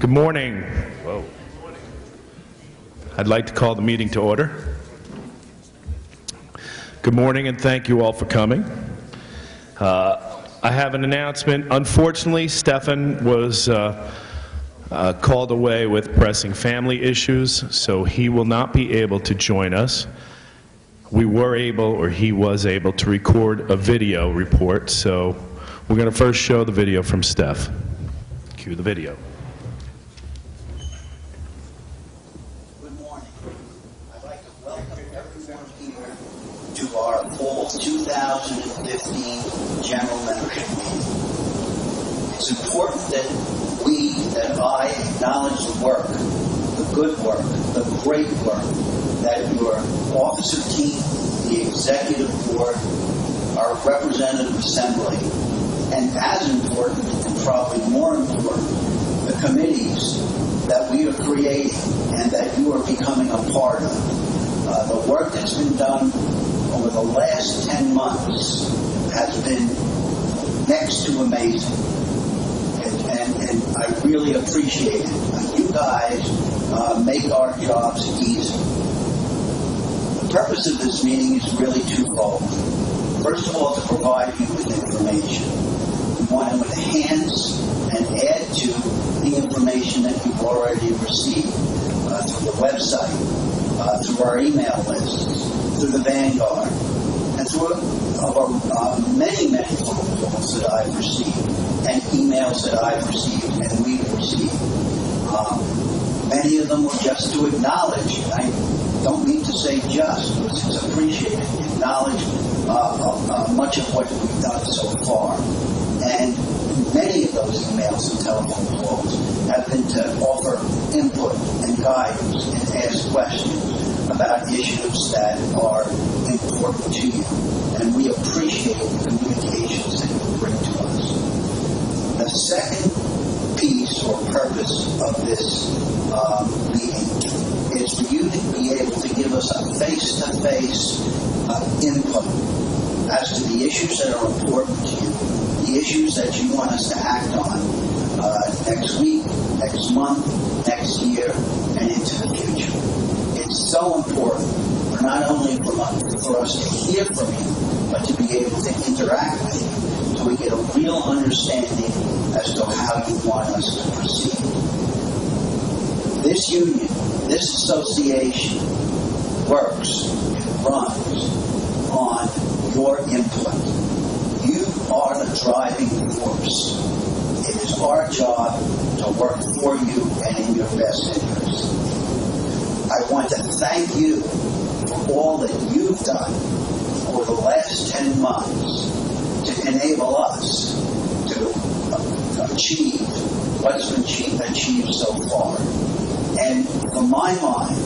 Good morning. Whoa. I'd like to call the meeting to order. Good morning, and thank you all for coming. I have an announcement. Unfortunately, Stefan was called away with pressing family issues, so he will not be able to join us. We were able, or he was able, to record a video report, so we're going to first show the video from Steph. Cue the video. Good morning. I'd like to welcome everyone here to our fall 2015 General Membership Meeting. It's important that I acknowledge the work, the good work, the great work that your officer team, the executive board, our representative assembly, and as important, and probably more important, the committees that we are creating and that you are becoming a part of. The work that's been done over the last 10 months has been next to amazing. And I really appreciate it. You guys make our jobs easy. The purpose of this meeting is really twofold. First of all, to provide you with information. We want to enhance and add to the information that you've already received through the website, through our email lists, through the Vanguard, and through many phone calls that I've received, and emails that I've received and we've received. Many of them were just to acknowledge, and I don't mean to say just, because it's appreciated, acknowledge much of what we've done so far. And many of those emails and telephone calls have been to offer input and guidance and ask questions about issues that are important to you. And we appreciate the communications that you bring to us. The second piece or purpose of this meeting is for you to be able to give us a face-to-face input as to the issues that are important to you, the issues that you want us to act on next week, next month, next year, and into the future. It's so important, not only for us to hear from you, but to be able to interact with you, so we get a real understanding as to how you want us to proceed. This union, this association works, it runs on your input. You are the driving force. It is our job to work for you and in your best interest. I want to thank you for all that you've done over the last 10 months to enable us to achieve what's been achieved so far. And from my mind,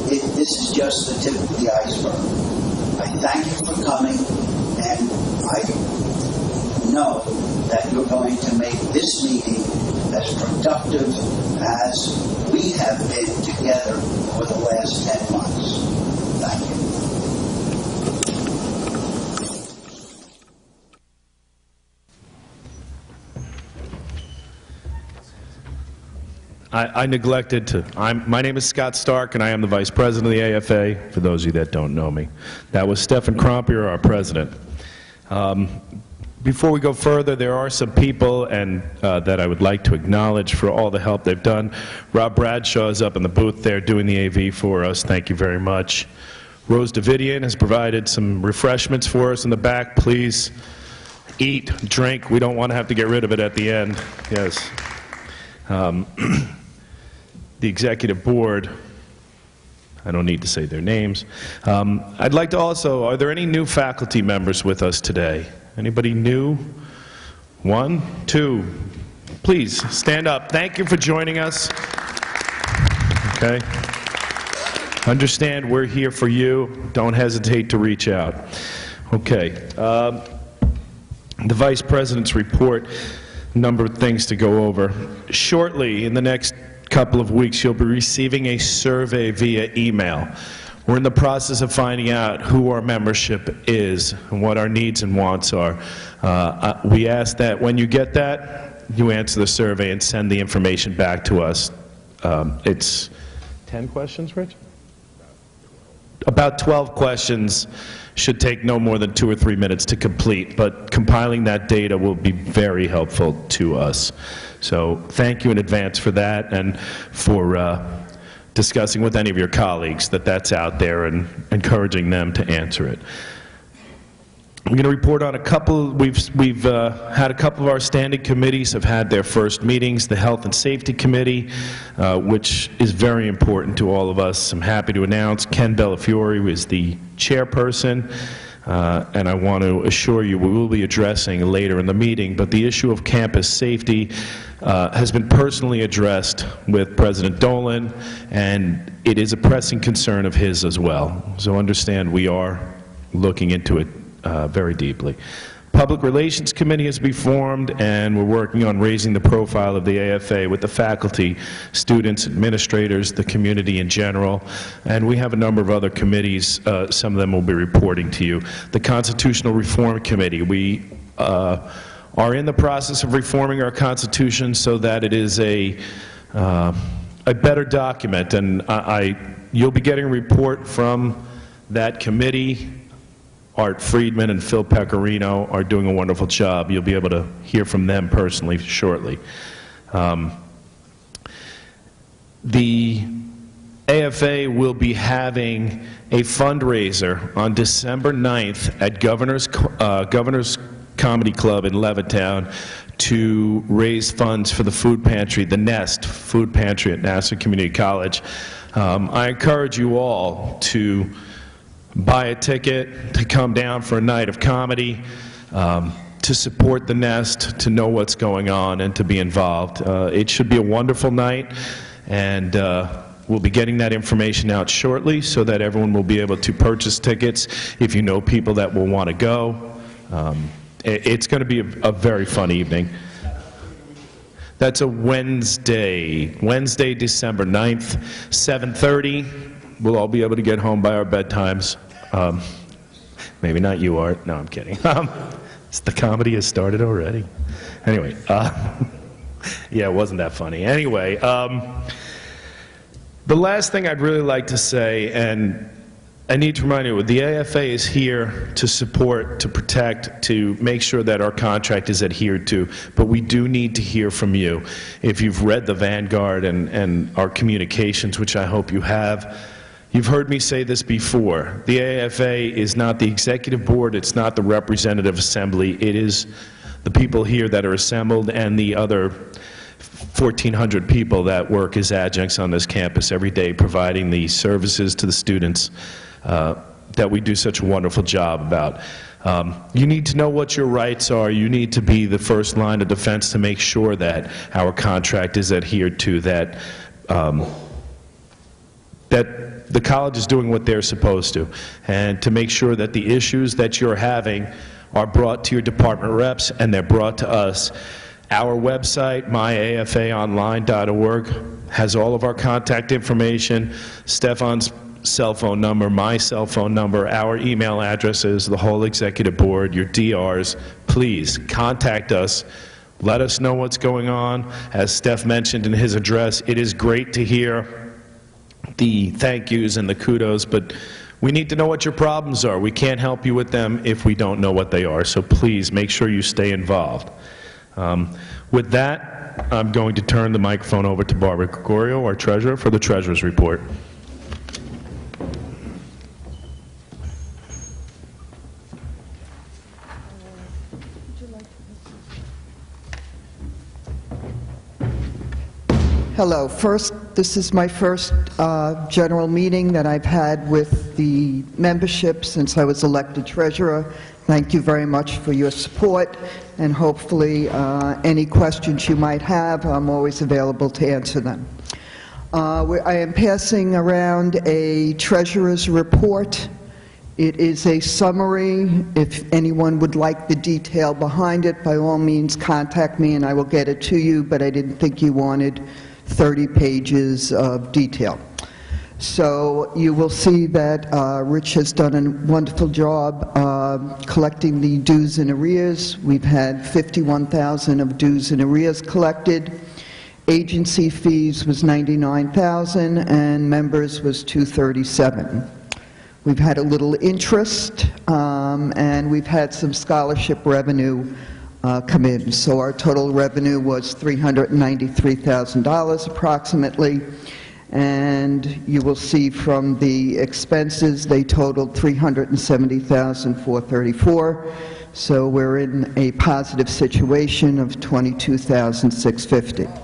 this is just the tip of the iceberg. I thank you for coming, and I know that you're going to make this meeting as productive as we have been together over the last 10 months. Thank you. I neglected to. My name is Scott Stark, and I am the Vice President of the AFA, for those of you that don't know me. That was Stefan Krompier, our President. Before we go further, there are some people that I would like to acknowledge for all the help they've done. Rob Bradshaw is up in the booth there doing the AV for us. Thank you very much. Rose Davidian has provided some refreshments for us in the back. Please eat, drink. We don't want to have to get rid of it at the end. Yes. The executive board, I don't need to say their names. I'd like to also, are there any new faculty members with us today? Anybody new? 1, 2. Please stand up. Thank you for joining us. Okay. Understand we're here for you. Don't hesitate to reach out. Okay. The Vice President's report, a number of things to go over. Shortly, in the next couple of weeks, you'll be receiving a survey via email. We're in the process of finding out who our membership is and what our needs and wants are. We ask that when you get that, you answer the survey and send the information back to us. It's 10 questions, Rich? About 12 questions, should take no more than 2 or 3 minutes to complete, but compiling that data will be very helpful to us. So thank you in advance for that, and for discussing with any of your colleagues that that's out there and encouraging them to answer it. I'm going to report on a couple. We've had a couple of our standing committees have had their first meetings. The Health and Safety Committee, which is very important to all of us. I'm happy to announce Ken Bellafiore is the chairperson, and I want to assure you we will be addressing later in the meeting, but the issue of campus safety has been personally addressed with President Dolan, and it is a pressing concern of his as well. So understand we are looking into it very deeply. Public Relations Committee has been formed, and we're working on raising the profile of the AFA with the faculty, students, administrators, the community in general, and we have a number of other committees. Some of them will be reporting to you. The Constitutional Reform Committee, we are in the process of reforming our Constitution so that it is a better document, and you'll be getting a report from that committee. Art Friedman and Phil Pecorino are doing a wonderful job. You'll be able to hear from them personally shortly. The AFA will be having a fundraiser on December 9th at Governor's Comedy Club in Levittown to raise funds for the food pantry, the Nest Food Pantry at Nassau Community College. I encourage you all to buy a ticket, to come down for a night of comedy, to support the Nest, to know what's going on, and to be involved. It should be a wonderful night, and we'll be getting that information out shortly so that everyone will be able to purchase tickets if you know people that will want to go. It's going to be a very fun evening. That's a Wednesday, December 9th, 7:30. We'll all be able to get home by our bedtimes. Maybe not you, Art. No, I'm kidding. The comedy has started already. Anyway, yeah, it wasn't that funny. Anyway, the last thing I'd really like to say, and I need to remind you, the AFA is here to support, to protect, to make sure that our contract is adhered to, but we do need to hear from you. If you've read the Vanguard and our communications, which I hope you have, you've heard me say this before. The AFA is not the executive board, it's not the representative assembly, it is the people here that are assembled and the other 1,400 people that work as adjuncts on this campus every day, providing the services to the students that we do such a wonderful job about. You need to know what your rights are. You need to be the first line of defense to make sure that our contract is adhered to, that the college is doing what they're supposed to, and to make sure that the issues that you're having are brought to your department reps and they're brought to us. Our website, myafaonline.org, has all of our contact information, Stefan's cell phone number, my cell phone number, our email addresses, the whole executive board, your DRs. Please contact us. Let us know what's going on. As Steph mentioned in his address, it is great to hear the thank yous and the kudos, but we need to know what your problems are. We can't help you with them if we don't know what they are, so please make sure you stay involved. With that, I'm going to turn the microphone over to Barbara Gregorio, our treasurer, for the treasurer's report. Hello. First, this is my first general meeting that I've had with the membership since I was elected treasurer. Thank you very much for your support, and hopefully any questions you might have, I'm always available to answer them. I am passing around a treasurer's report. It is a summary. If anyone would like the detail behind it, by all means contact me and I will get it to you, but I didn't think you wanted 30 pages of detail. So you will see that Rich has done a wonderful job collecting the dues and arrears. We've had 51,000 of dues and arrears collected. Agency fees was 99,000 and members was 237. We've had a little interest and we've had some scholarship revenue come in. So our total revenue was $393,000 approximately. And you will see from the expenses, they totaled $370,434. So we're in a positive situation of $22,650.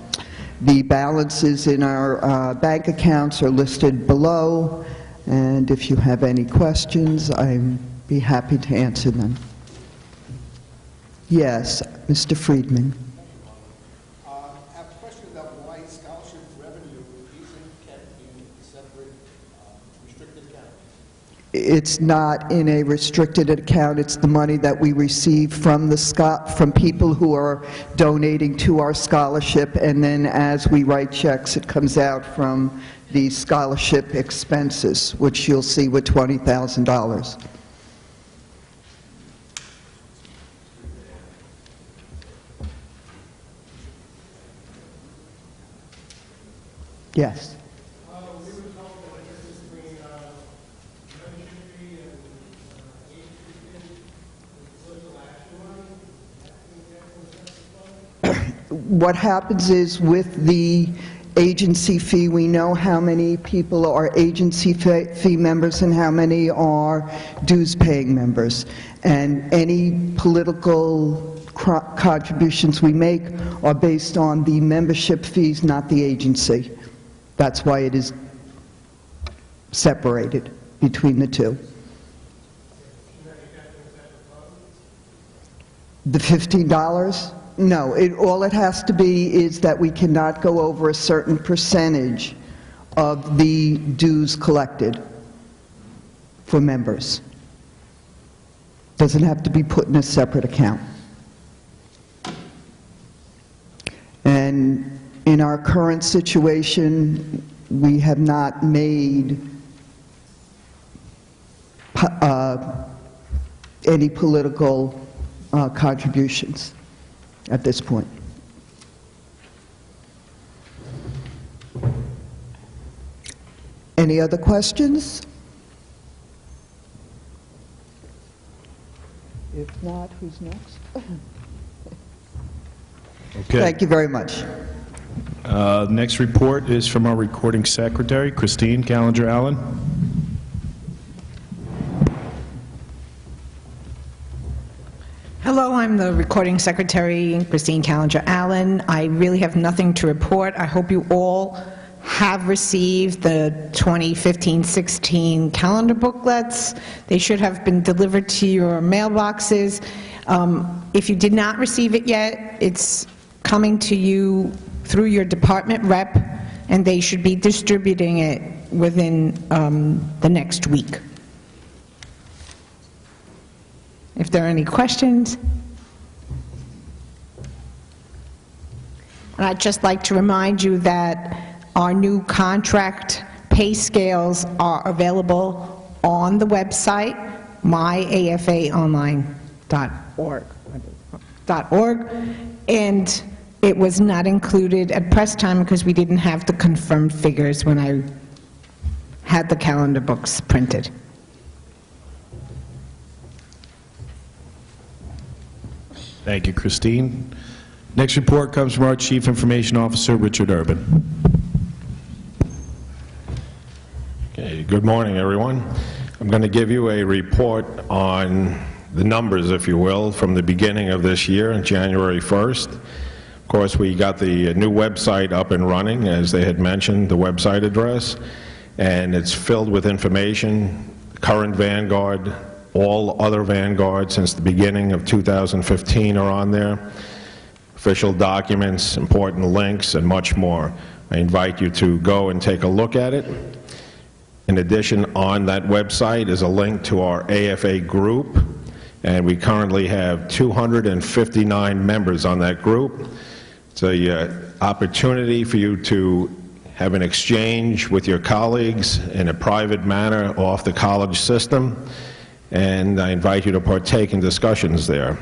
The balances in our bank accounts are listed below, and if you have any questions, I'd be happy to answer them. Yes, Mr. Friedman. I have a question about why scholarship revenue isn't kept in a separate restricted account. It's not in a restricted account. It's the money that we receive from from people who are donating to our scholarship, and then as we write checks, it comes out from the scholarship expenses, which you'll see with $20,000. Yes. We were told that the difference between membership fee and agency fee was social action money. What happens is with the agency fee, we know how many people are agency fee members and how many are dues-paying members. And any political contributions we make are based on the membership fees, not the agency. That's why it is separated between the two. The $15? No, all it has to be is that we cannot go over a certain percentage of the dues collected for members. Doesn't have to be put in a separate account. And in our current situation, we have not made any political contributions at this point. Any other questions? If not, who's next? Okay. Thank you very much. Next report is from our recording secretary, Christine Callinger-Allen. Hello, I'm the recording secretary, Christine Callinger-Allen. I really have nothing to report. I hope you all have received the 2015-16 calendar booklets. They should have been delivered to your mailboxes. If you did not receive it yet, it's coming to you through your department rep, and they should be distributing it within the next week. If there are any questions. And I'd just like to remind you that our new contract pay scales are available on the website, myafaonline.org. And it was not included at press time because we didn't have the confirmed figures when I had the calendar books printed. Thank you, Christine. Next report comes from our Chief Information Officer, Richard Urban. Okay, good morning, everyone. I'm going to give you a report on the numbers, if you will, from the beginning of this year, on January 1st. Of course, we got the new website up and running, as they had mentioned, the website address, and it's filled with information, current Vanguard, all other Vanguard since the beginning of 2015 are on there, official documents, important links, and much more. I invite you to go and take a look at it. In addition, on that website is a link to our AFA group, and we currently have 259 members on that group. It's an opportunity for you to have an exchange with your colleagues in a private manner off the college system, and I invite you to partake in discussions there.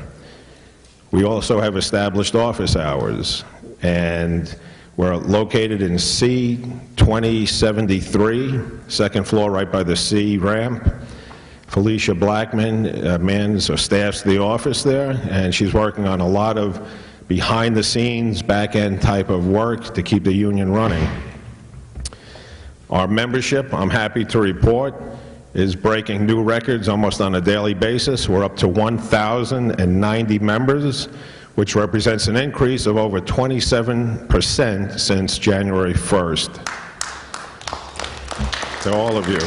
We also have established office hours, and we're located in C2073, second floor right by the C ramp. Felicia Blackman mans or staffs the office there, and she's working on a lot of behind-the-scenes, back-end type of work to keep the union running. Our membership, I'm happy to report, is breaking new records almost on a daily basis. We're up to 1,090 members, which represents an increase of over 27% since January 1st. To all of you.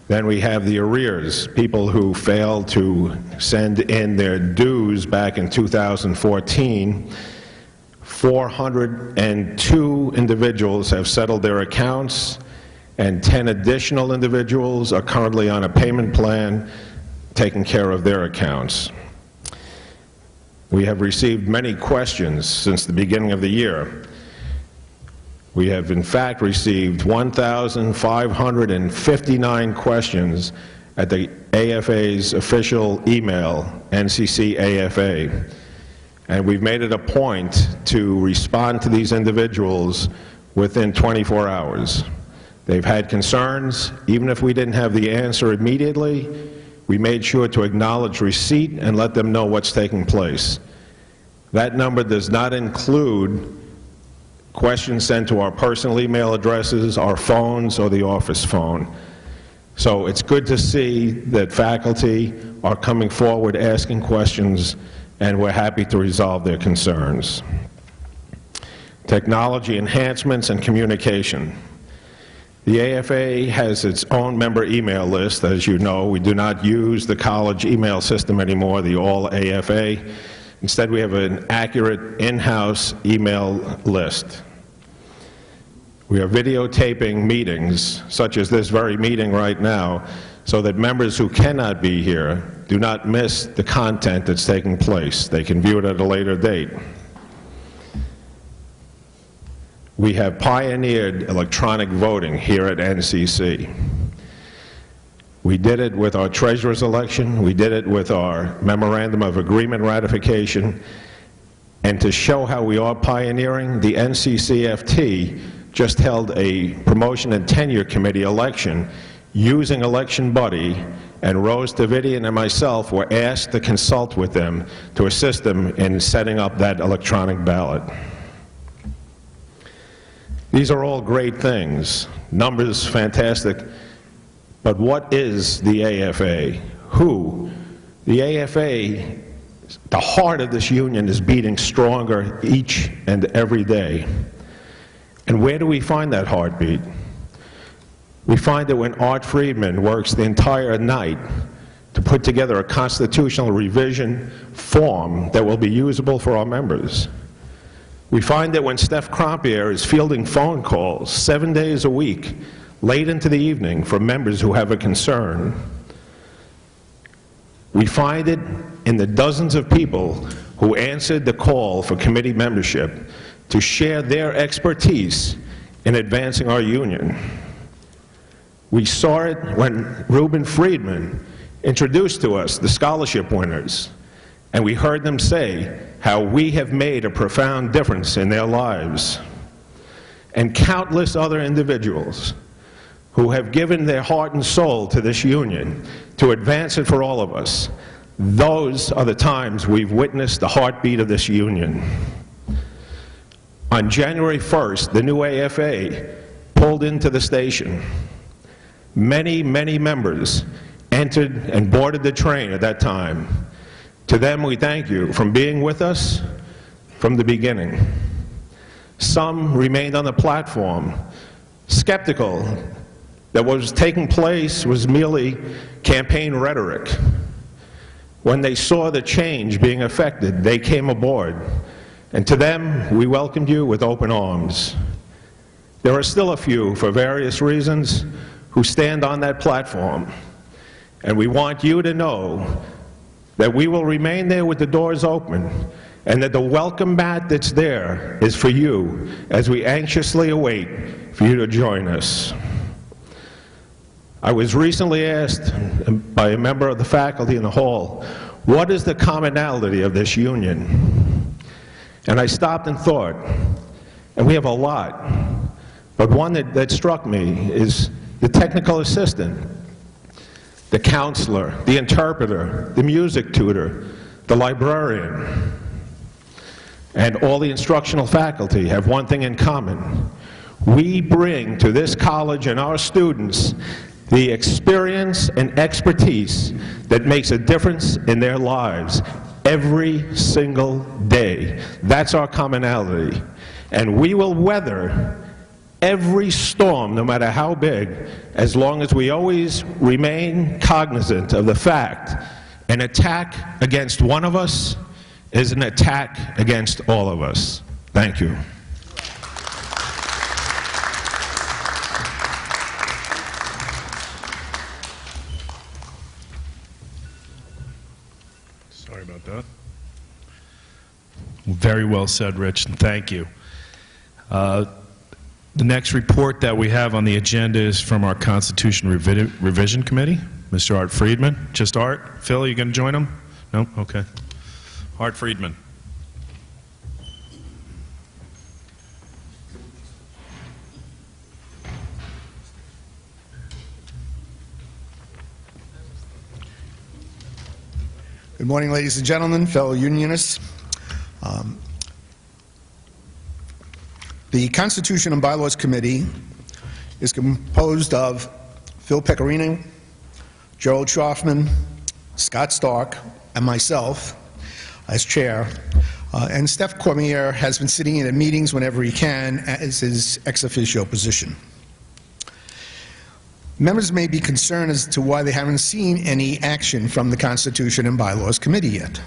Then we have the arrears, people who failed to send in their dues back in 2014. 402 individuals have settled their accounts, and 10 additional individuals are currently on a payment plan taking care of their accounts. We have received many questions since the beginning of the year. We have, in fact, received 1,559 questions at the AFA's official email, NCC AFA. And we've made it a point to respond to these individuals within 24 hours. They've had concerns. Even if we didn't have the answer immediately, we made sure to acknowledge receipt and let them know what's taking place. That number does not include questions sent to our personal email addresses, our phones, or the office phone. So it's good to see that faculty are coming forward asking questions, and we're happy to resolve their concerns. Technology enhancements and communication. The AFA has its own member email list. As you know, we do not use the college email system anymore, the all AFA. Instead, we have an accurate in-house email list. We are videotaping meetings, such as this very meeting right now, so that members who cannot be here do not miss the content that's taking place. They can view it at a later date. We have pioneered electronic voting here at NCC. We did it with our treasurer's election. We did it with our memorandum of agreement ratification. And to show how we are pioneering, the NCCFT just held a promotion and tenure committee election using Election Buddy, and Rose Davidian and myself were asked to consult with them to assist them in setting up that electronic ballot. These are all great things. Numbers, fantastic. But what is the AFA? Who? The AFA, the heart of this union, is beating stronger each and every day. And where do we find that heartbeat? We find it when Art Friedman works the entire night to put together a constitutional revision form that will be usable for our members. We find that when Steph Crompier is fielding phone calls 7 days a week, late into the evening, from members who have a concern. We find it in the dozens of people who answered the call for committee membership to share their expertise in advancing our union. We saw it when Reuben Friedman introduced to us the scholarship winners, and we heard them say how we have made a profound difference in their lives. And countless other individuals who have given their heart and soul to this union to advance it for all of us. Those are the times we've witnessed the heartbeat of this union. On January 1st, the new AFA pulled into the station. Many, many members entered and boarded the train at that time. To them, we thank you for being with us from the beginning. Some remained on the platform, skeptical that what was taking place was merely campaign rhetoric. When they saw the change being effected, they came aboard. And to them, we welcomed you with open arms. There are still a few, for various reasons, who stand on that platform. And we want you to know that we will remain there with the doors open and that the welcome mat that's there is for you as we anxiously await for you to join us. I was recently asked by a member of the faculty in the hall, what is the commonality of this union? And I stopped and thought, and we have a lot, but one that struck me is the technical assistant, the counselor, the interpreter, the music tutor, the librarian, and all the instructional faculty have one thing in common. We bring to this college and our students the experience and expertise that makes a difference in their lives every single day. That's our commonality. And we will weather every storm, no matter how big, as long as we always remain cognizant of the fact an attack against one of us is an attack against all of us. Thank you. Sorry about that. Very well said, Rich, and thank you. The next report that we have on the agenda is from our Constitution Revision Committee, Mr. Art Friedman. Just Art? Phil, are you going to join him? No? Okay. Art Friedman. Good morning, ladies and gentlemen, fellow unionists. The Constitution and Bylaws Committee is composed of Phil Pecorino, Gerald Schaffman, Scott Stark, and myself as chair. And Steph Cormier has been sitting in at meetings whenever he can as his ex officio position. Members may be concerned as to why they haven't seen any action from the Constitution and Bylaws Committee yet.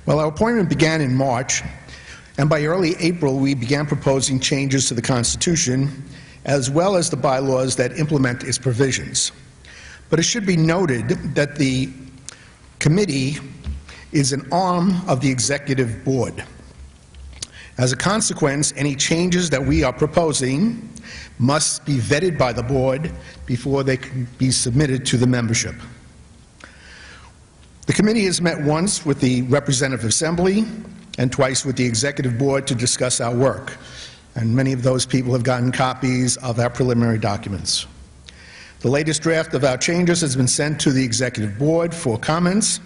Well, our appointment began in March, and by early April we began proposing changes to the Constitution as well as the bylaws that implement its provisions. But it should be noted that the committee is an arm of the executive board. As a consequence, any changes that we are proposing must be vetted by the board before they can be submitted to the membership. The committee has met once with the Representative Assembly and twice with the Executive Board to discuss our work, and many of those people have gotten copies of our preliminary documents. The latest draft of our changes has been sent to the Executive Board for comments,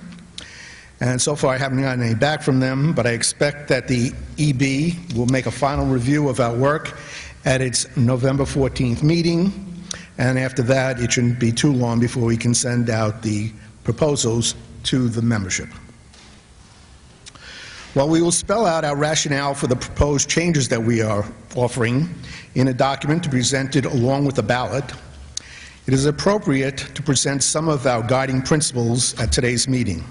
and so far I haven't gotten any back from them, but I expect that the EB will make a final review of our work at its November 14th meeting, and after that it shouldn't be too long before we can send out the proposals to the membership. While we will spell out our rationale for the proposed changes that we are offering in a document to be presented along with the ballot, it is appropriate to present some of our guiding principles at today's meeting.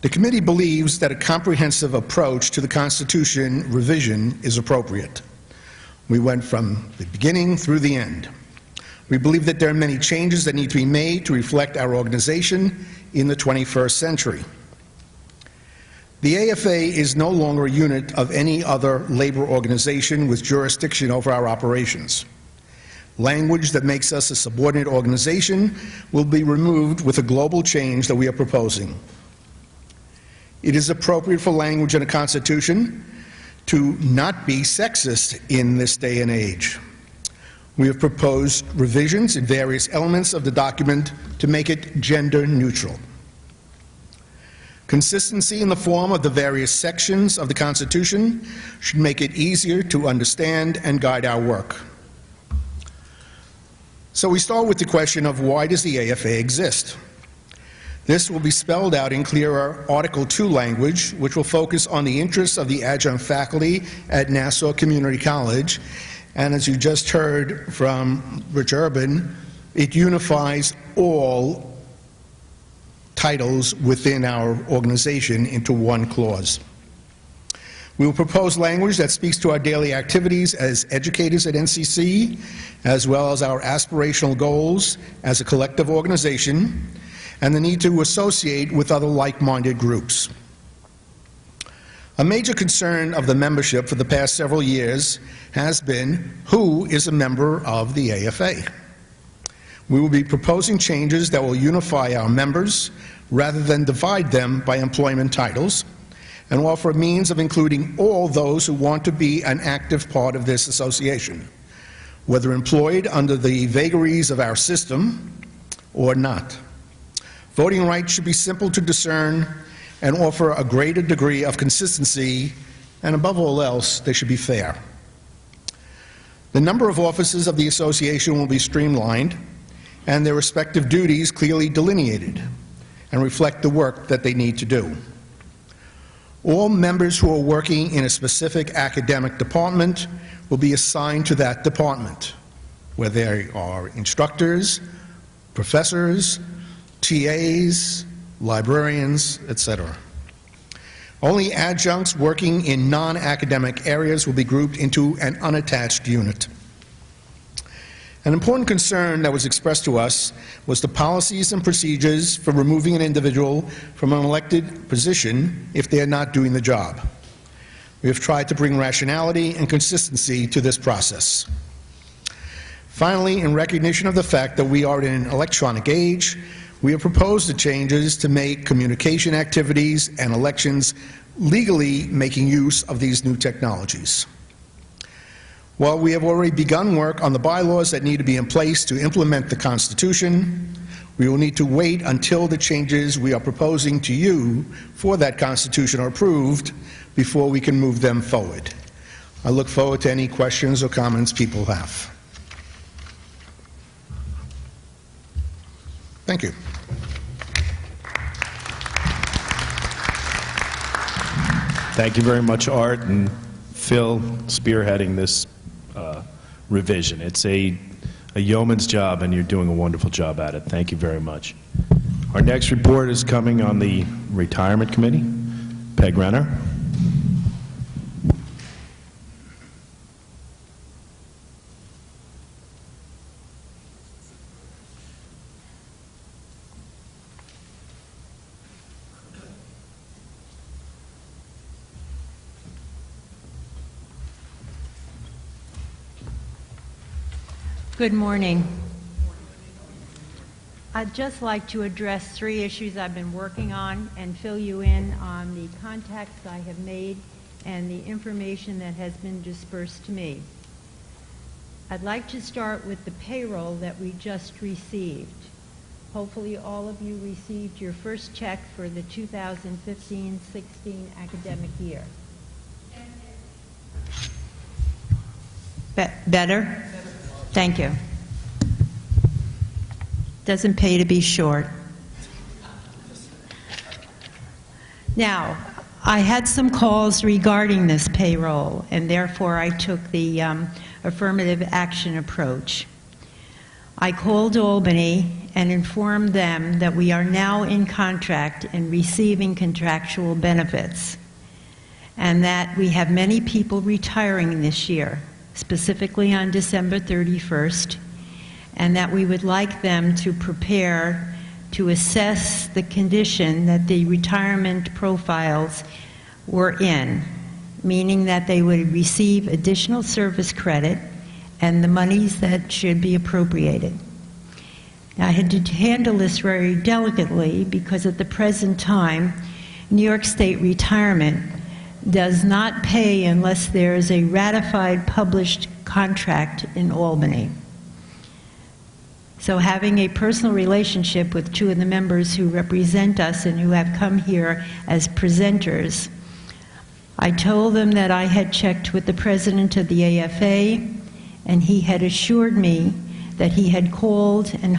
The committee believes that a comprehensive approach to the Constitution revision is appropriate. We went from the beginning through the end. We believe that there are many changes that need to be made to reflect our organization in the 21st century. The AFA is no longer a unit of any other labor organization with jurisdiction over our operations. Language that makes us a subordinate organization will be removed with a global change that we are proposing. It is appropriate for language in a constitution to not be sexist in this day and age. We have proposed revisions in various elements of the document to make it gender neutral. Consistency in the form of the various sections of the Constitution should make it easier to understand and guide our work. So we start with the question of why does the AFA exist? This will be spelled out in clearer Article 2 language, which will focus on the interests of the adjunct faculty at Nassau Community College. And as you just heard from Rich Urban, it unifies all titles within our organization into one clause. We will propose language that speaks to our daily activities as educators at NCC, as well as our aspirational goals as a collective organization, and the need to associate with other like-minded groups. A major concern of the membership for the past several years has been who is a member of the AFA. We will be proposing changes that will unify our members rather than divide them by employment titles, and offer a means of including all those who want to be an active part of this association, whether employed under the vagaries of our system or not. Voting rights should be simple to discern and offer a greater degree of consistency, and above all else, they should be fair. The number of offices of the association will be streamlined and their respective duties clearly delineated and reflect the work that they need to do. All members who are working in a specific academic department will be assigned to that department, where they are instructors, professors, TAs, librarians, etc. Only adjuncts working in non-academic areas will be grouped into an unattached unit. An important concern that was expressed to us was the policies and procedures for removing an individual from an elected position if they are not doing the job. We have tried to bring rationality and consistency to this process. Finally, in recognition of the fact that we are in an electronic age, we have proposed the changes to make communication activities and elections legally making use of these new technologies. While we have already begun work on the bylaws that need to be in place to implement the Constitution, we will need to wait until the changes we are proposing to you for that Constitution are approved before we can move them forward. I look forward to any questions or comments people have. Thank you. Thank you very much, Art and Phil, spearheading this revision. It's a yeoman's job, and you're doing a wonderful job at it. Thank you very much. Our next report is coming on the Retirement Committee. Peg Renner. Good morning. I'd just like to address 3 issues I've been working on and fill you in on the contacts I have made and the information that has been dispersed to me. I'd like to start with the payroll that we just received. Hopefully all of you received your first check for the 2015-16 academic year. Better? Thank you. Doesn't pay to be short. Now, I had some calls regarding this payroll, and therefore I took the affirmative action approach. I called Albany and informed them that we are now in contract and receiving contractual benefits, and that we have many people retiring this year, specifically on December 31st, and that we would like them to prepare to assess the condition that the retirement profiles were in, meaning that they would receive additional service credit and the monies that should be appropriated. Now, I had to handle this very delicately because at the present time, New York State Retirement does not pay unless there is a ratified published contract in Albany. So having a personal relationship with 2 of the members who represent us and who have come here as presenters, I told them that I had checked with the president of the AFA, and he had assured me that he had called, and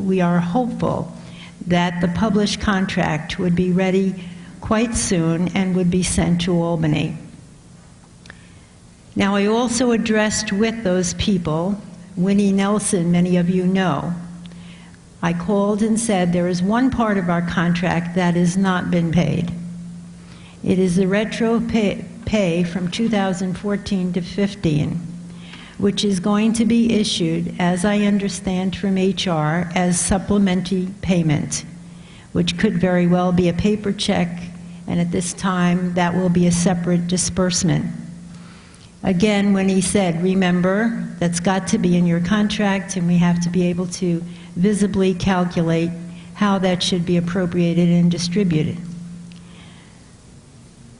we are hopeful that the published contract would be ready quite soon and would be sent to Albany. Now, I also addressed with those people, Winnie Nelson, many of you know. I called and said there is one part of our contract that has not been paid. It is the retro pay from 2014 to 15, which is going to be issued, as I understand from HR, as supplementary payment, which could very well be a paper check and at this time, that will be a separate disbursement. Again, when he said, remember, that's got to be in your contract, and we have to be able to visibly calculate how that should be appropriated and distributed.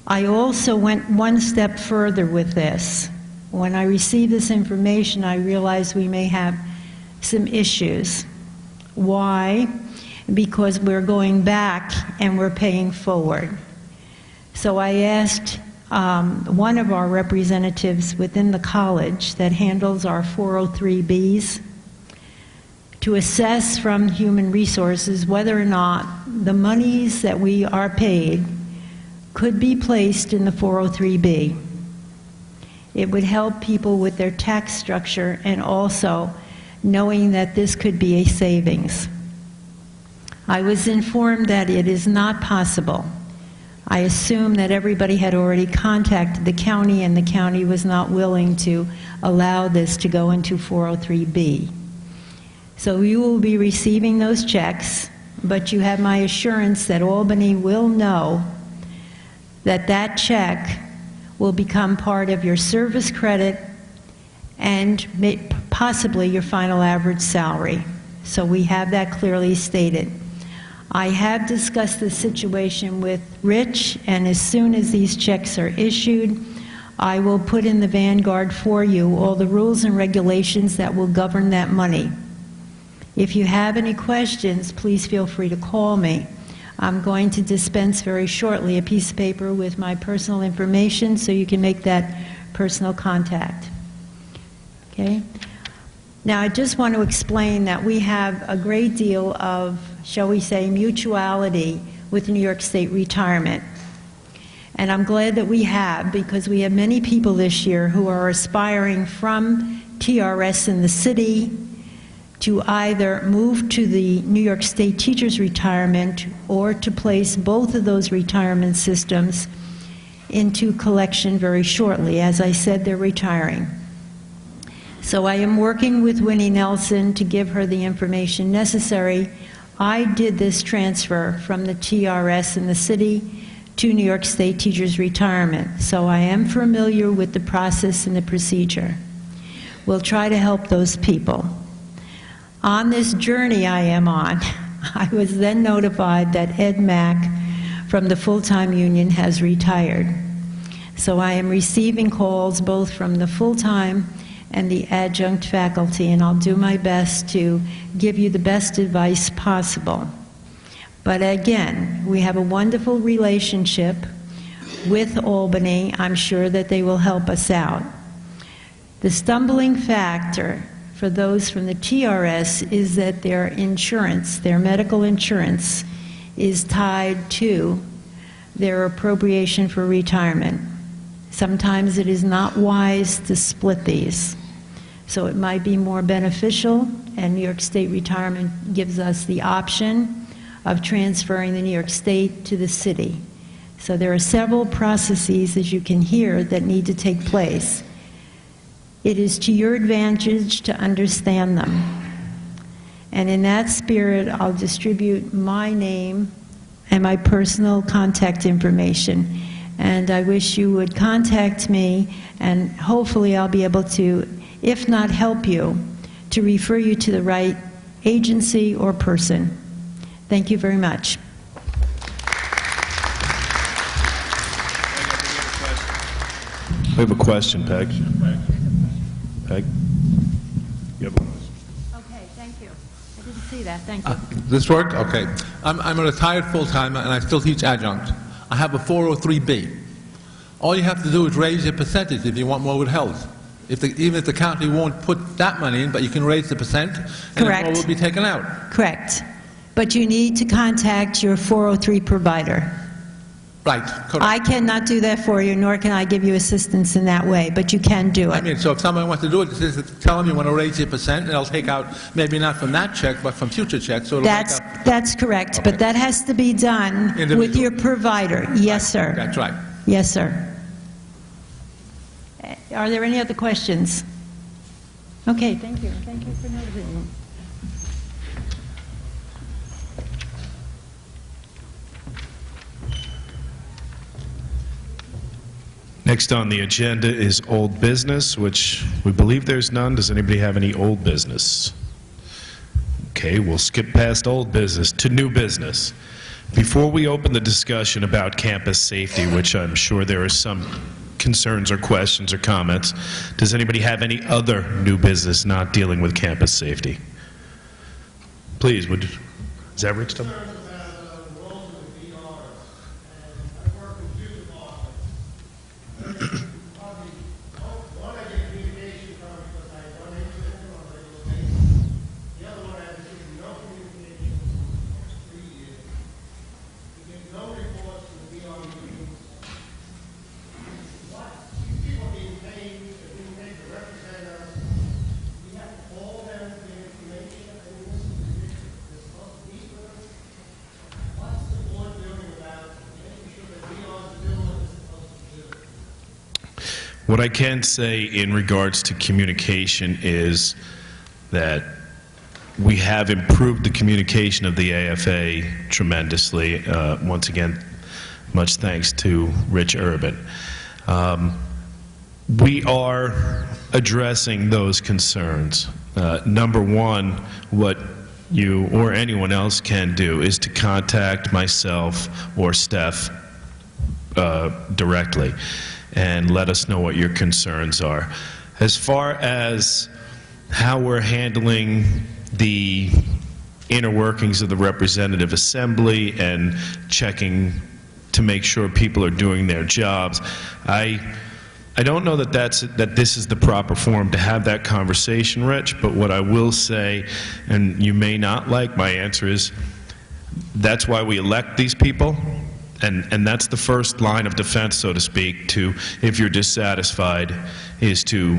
I also went one step further with this. When I received this information, I realized we may have some issues. Why? Because we're going back and we're paying forward. So I asked one of our representatives within the college that handles our 403Bs to assess from Human Resources whether or not the monies that we are paid could be placed in the 403B. It would help people with their tax structure and also knowing that this could be a savings. I was informed that it is not possible. I assume that everybody had already contacted the county and the county was not willing to allow this to go into 403B. So you will be receiving those checks, but you have my assurance that Albany will know that that check will become part of your service credit and possibly your final average salary. So we have that clearly stated. I have discussed the situation with Rich, and as soon as these checks are issued, I will put in the Vanguard for you all the rules and regulations that will govern that money. If you have any questions, please feel free to call me. I'm going to dispense very shortly a piece of paper with my personal information so you can make that personal contact. Okay? Now, I just want to explain that we have a great deal of, shall we say, mutuality with New York State Retirement. And I'm glad that we have, because we have many people this year who are aspiring from TRS in the city to either move to the New York State Teachers Retirement or to place both of those retirement systems into collection very shortly. As I said, they're retiring. So I am working with Winnie Nelson to give her the information necessary. I did this transfer from the TRS in the city to New York State Teachers Retirement, so I am familiar with the process and the procedure. We'll try to help those people. On this journey I am on, I was then notified that Ed Mack from the full-time union has retired. So I am receiving calls both from the full-time and the adjunct faculty, and I'll do my best to give you the best advice possible. But again, we have a wonderful relationship with Albany. I'm sure that they will help us out. The stumbling factor for those from the TRS is that their insurance, their medical insurance, is tied to their appropriation for retirement. Sometimes it is not wise to split these. So it might be more beneficial, and New York State Retirement gives us the option of transferring the New York State to the city. So there are several processes, as you can hear, that need to take place. It is to your advantage to understand them. And in that spirit, I'll distribute my name and my personal contact information. And I wish you would contact me, and hopefully I'll be able to, if not help you, to refer you to the right agency or person. Thank you very much. We have a question, Peg. Peg? You have a question? Okay, thank you. I didn't see that. Thank you. This work? Okay. I'm a retired full-timer, and I still teach adjunct. I have a 403B. All you have to do is raise your percentage if you want more withheld. Even if the county won't put that money in, but you can raise the percent, and Correct. then more will be taken out. Correct. But you need to contact your 403 provider. Right, correct. I cannot do that for you, nor can I give you assistance in that way, but you can do I it. mean, so if someone wants to do it, just tell them you want to raise your percent, and they'll take out, maybe not from that check, but from future checks, so it'll make up. That's correct, Okay. but that has to be done with Individual. your provider. Yes, sir. That's right. Yes, sir. Are there any other questions? Okay, thank you. Thank you for noticing. Next on the agenda is old business, which we believe there's none. Does anybody have any old business? Okay, we'll skip past old business to new business. Before we open the discussion about campus safety, which I'm sure there are some concerns or questions or comments, does anybody have any other new business not dealing with campus safety? Please, is that Rich? What I can say in regards to communication is that we have improved the communication of the AFA tremendously. Once again, much thanks to Rich Urban. We are addressing those concerns. Number one, what you or anyone else can do is to contact myself or Steph directly and let us know what your concerns are. As far as how we're handling the inner workings of the Representative Assembly and checking to make sure people are doing their jobs, I don't know that this is the proper forum to have that conversation, Rich, but what I will say, and you may not like my answer, is that's why we elect these people. And that's the first line of defense, so to speak, to, if you're dissatisfied, is to,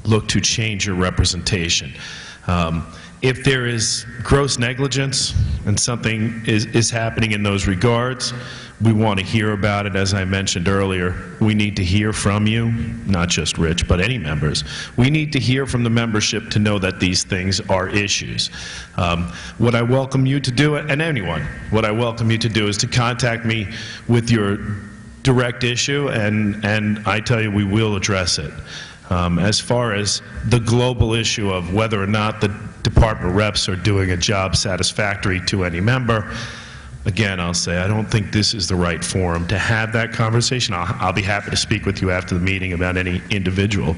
look to change your representation. If there is gross negligence and something is happening in those regards, we want to hear about it. As I mentioned earlier, we need to hear from you, not just Rich, but any members. We need to hear from the membership to know that these things are issues. What I welcome you to do, and anyone, what I welcome you to do is to contact me with your direct issue, and I tell you, we will address it. As far as the global issue of whether or not the department reps are doing a job satisfactory to any member, again, I'll say I don't think this is the right forum to have that conversation. I'll be happy to speak with you after the meeting about any individual,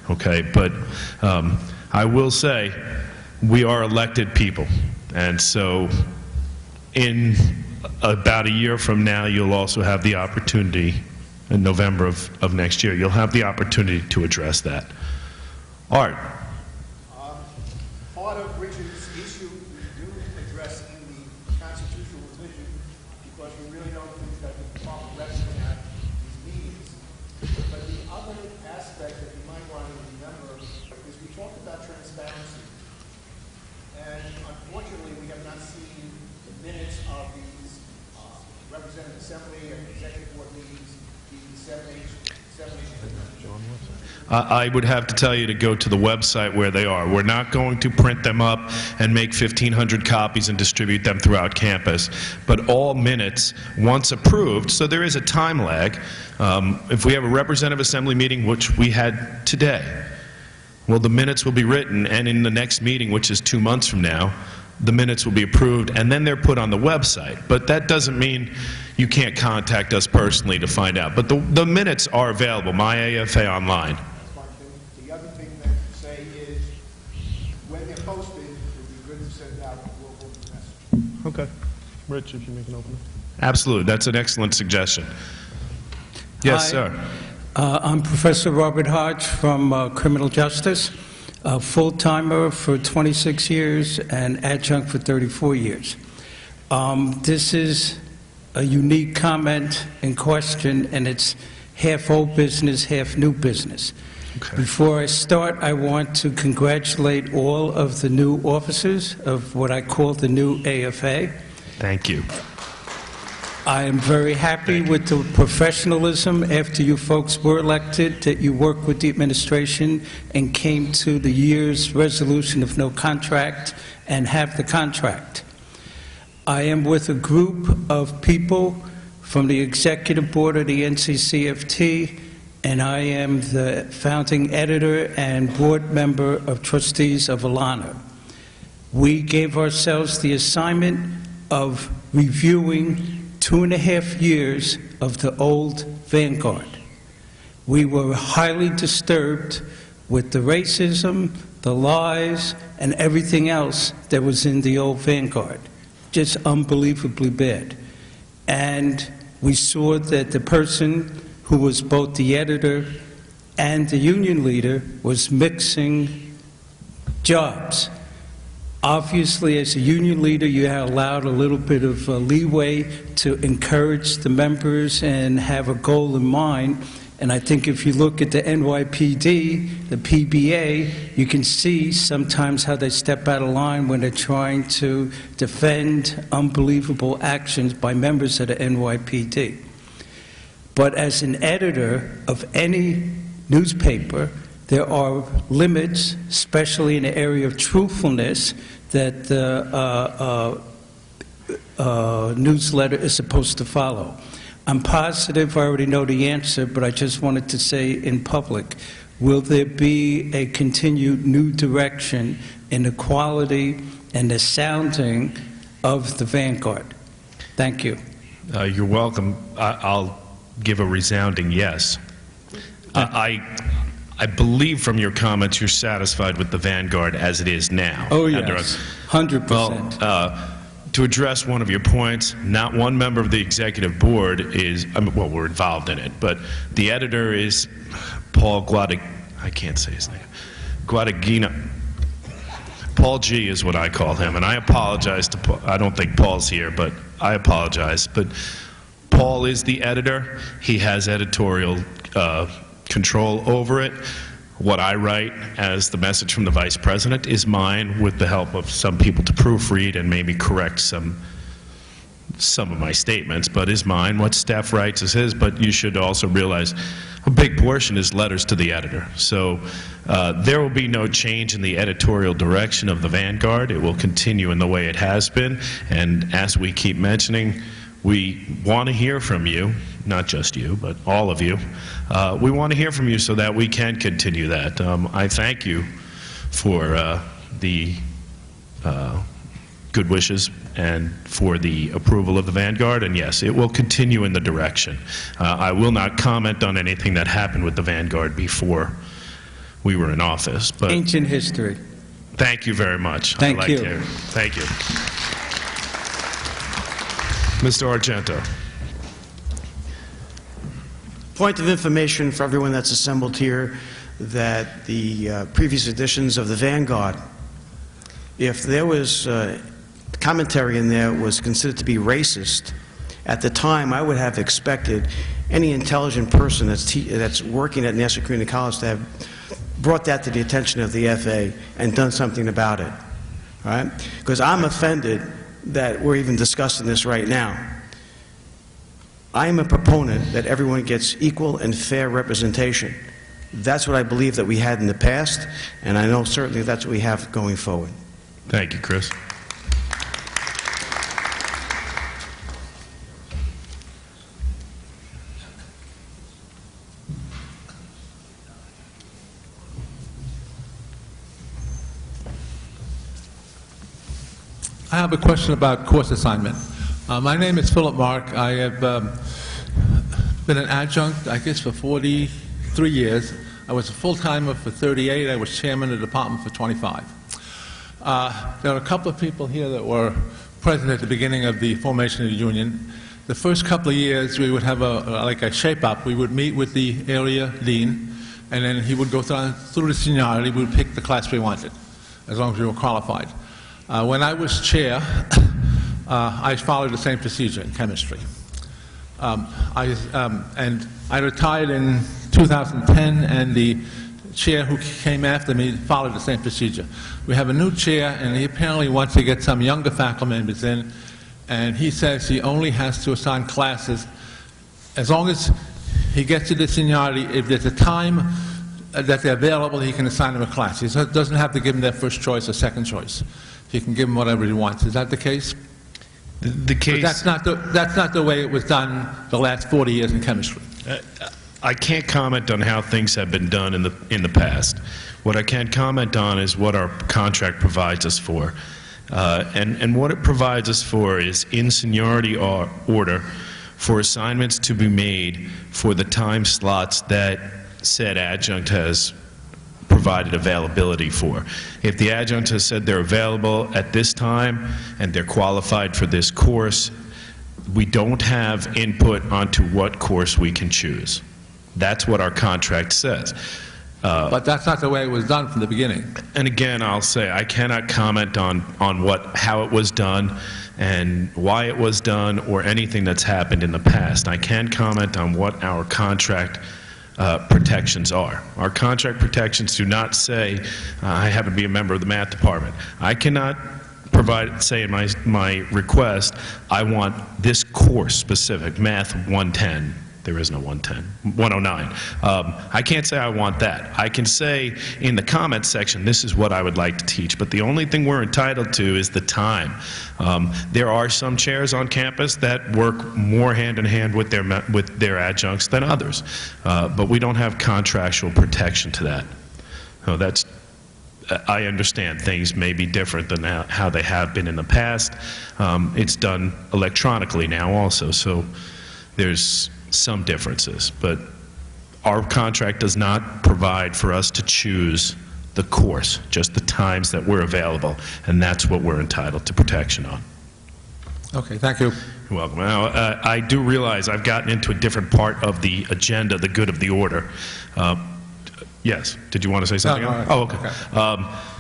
okay? But I will say we are elected people, and so in about a year from now, you'll also have the opportunity, in November of next year, you'll have the opportunity to address that. Art. Part of Richard's issue we do address in the constitutional revision because we really don't think that the department reps can have these meetings. But the other aspect that you might want to remember is we talked about transparency. And unfortunately, we have not seen the minutes of these Representative Assembly and Executive Board meetings, the 7H. I would have to tell you to go to the website where they are. We're not going to print them up and make 1,500 copies and distribute them throughout campus. But all minutes, once approved, so there is a time lag. If we have a Representative Assembly meeting, which we had today, well, the minutes will be written, and in the next meeting, which is 2 months from now, the minutes will be approved, and then they're put on the website. But that doesn't mean you can't contact us personally to find out. But the minutes are available, My AFA Online. The other thing that you say is, when they're posted, it would be good to send out a global message. Okay. Rich, if you make an opening. Absolutely. That's an excellent suggestion. Yes, Hi. sir. I'm Professor Robert Hodge from Criminal Justice, a full-timer for 26 years and adjunct for 34 years. This is a unique comment and question, and it's half old business, half new business. Okay. Before I start, I want to congratulate all of the new officers of what I call the new AFA. Thank you. I am very happy with the professionalism after you folks were elected, that you worked with the administration and came to the year's resolution of no contract and have the contract. I am with a group of people from the Executive Board of the NCCFT, and I am the founding editor and board member of Trustees of Alana. We gave ourselves the assignment of reviewing 2.5 years of the old Vanguard. We were highly disturbed with the racism, the lies, and everything else that was in the old Vanguard. Just unbelievably bad. And we saw that the person who was both the editor and the union leader was mixing jobs. Obviously, as a union leader, you are allowed a little bit of leeway to encourage the members and have a goal in mind. And I think if you look at the NYPD, the PBA, you can see sometimes how they step out of line when they're trying to defend unbelievable actions by members of the NYPD. But as an editor of any newspaper, there are limits, especially in the area of truthfulness, that the newsletter is supposed to follow. I'm positive I already know the answer, but I just wanted to say in public, will there be a continued new direction in the quality and the sounding of the Vanguard? Thank you. You're welcome. I'll give a resounding yes. I believe from your comments you're satisfied with the Vanguard as it is now. Oh, yes, 100%. Well, to address one of your points, not one member of the executive board is, well, we're involved in it, but the editor is Paul I can't say his name. Guadagnino. Paul G is what I call him, and I apologize to Paul. I don't think Paul's here, but I apologize. But Paul is the editor. He has editorial control over it. What I write as the message from the Vice President is mine, with the help of some people to proofread and maybe correct some of my statements, but is mine. What Steph writes is his, but you should also realize a big portion is letters to the editor. So there will be no change in the editorial direction of the Vanguard. It will continue in the way it has been, and as we keep mentioning, we want to hear from you, not just you, but all of you. We want to hear from you so that we can continue that. I thank you for the good wishes and for the approval of the Vanguard, and yes, it will continue in the direction. I will not comment on anything that happened with the Vanguard before we were in office. But ancient history. Thank you very much. Thank you. Thank you. Mr. Argento. Point of information for everyone that's assembled here, that the previous editions of the Vanguard, if there was commentary in there was considered to be racist, at the time I would have expected any intelligent person that's working at Nassau Community College to have brought that to the attention of the FA and done something about it. All right? Because I'm offended that we're even discussing this right now. I am a proponent that everyone gets equal and fair representation. That's what I believe that we had in the past, and I know certainly that's what we have going forward. Thank you, Chris. I have a question about course assignment. My name is Philip Mark. I have been an adjunct, I guess, for 43 years. I was a full-timer for 38. I was chairman of the department for 25. There are a couple of people here that were present at the beginning of the formation of the union. The first couple of years, we would have like a shape-up. We would meet with the area dean, and then he would go through the seniority. We would pick the class we wanted, as long as we were qualified. When I was chair, I followed the same procedure in chemistry. And I retired in 2010, and the chair who came after me followed the same procedure. We have a new chair, and he apparently wants to get some younger faculty members in, and he says he only has to assign classes as long as he gets to the seniority. If there's a time that they're available, he can assign them a class. He doesn't have to give them their first choice or second choice. He can give them whatever he wants. Is that the case? The But case... that's not the way it was done the last 40 years in chemistry. I can't comment on how things have been done in the past. What I can comment on is what our contract provides us for. And what it provides us for is in seniority order for assignments to be made for the time slots that said adjunct has provided availability for. If the adjunct has said they're available at this time and they're qualified for this course, we don't have input onto what course we can choose. That's what our contract says. But that's not the way it was done from the beginning. And again, I'll say I cannot comment on how it was done and why it was done or anything that's happened in the past. I can comment on what our contract protections are. Our contract protections do not say, I happen to be a member of the math department. I cannot say in my request, I want this course specific, math 110. There is no 110, 109. I can't say I want that. I can say in the comments section, this is what I would like to teach, but the only thing we're entitled to is the time. There are some chairs on campus that work more hand in hand with their adjuncts than others, but we don't have contractual protection to that. I understand things may be different than how they have been in the past. It's done electronically now also, so there's some differences, but our contract does not provide for us to choose the course, just the times that we're available, and that's what we're entitled to protection on. Okay, thank you. You're welcome. Now, I do realize I've gotten into a different part of the agenda, the good of the order. Yes, did you want to say something else? Oh, okay.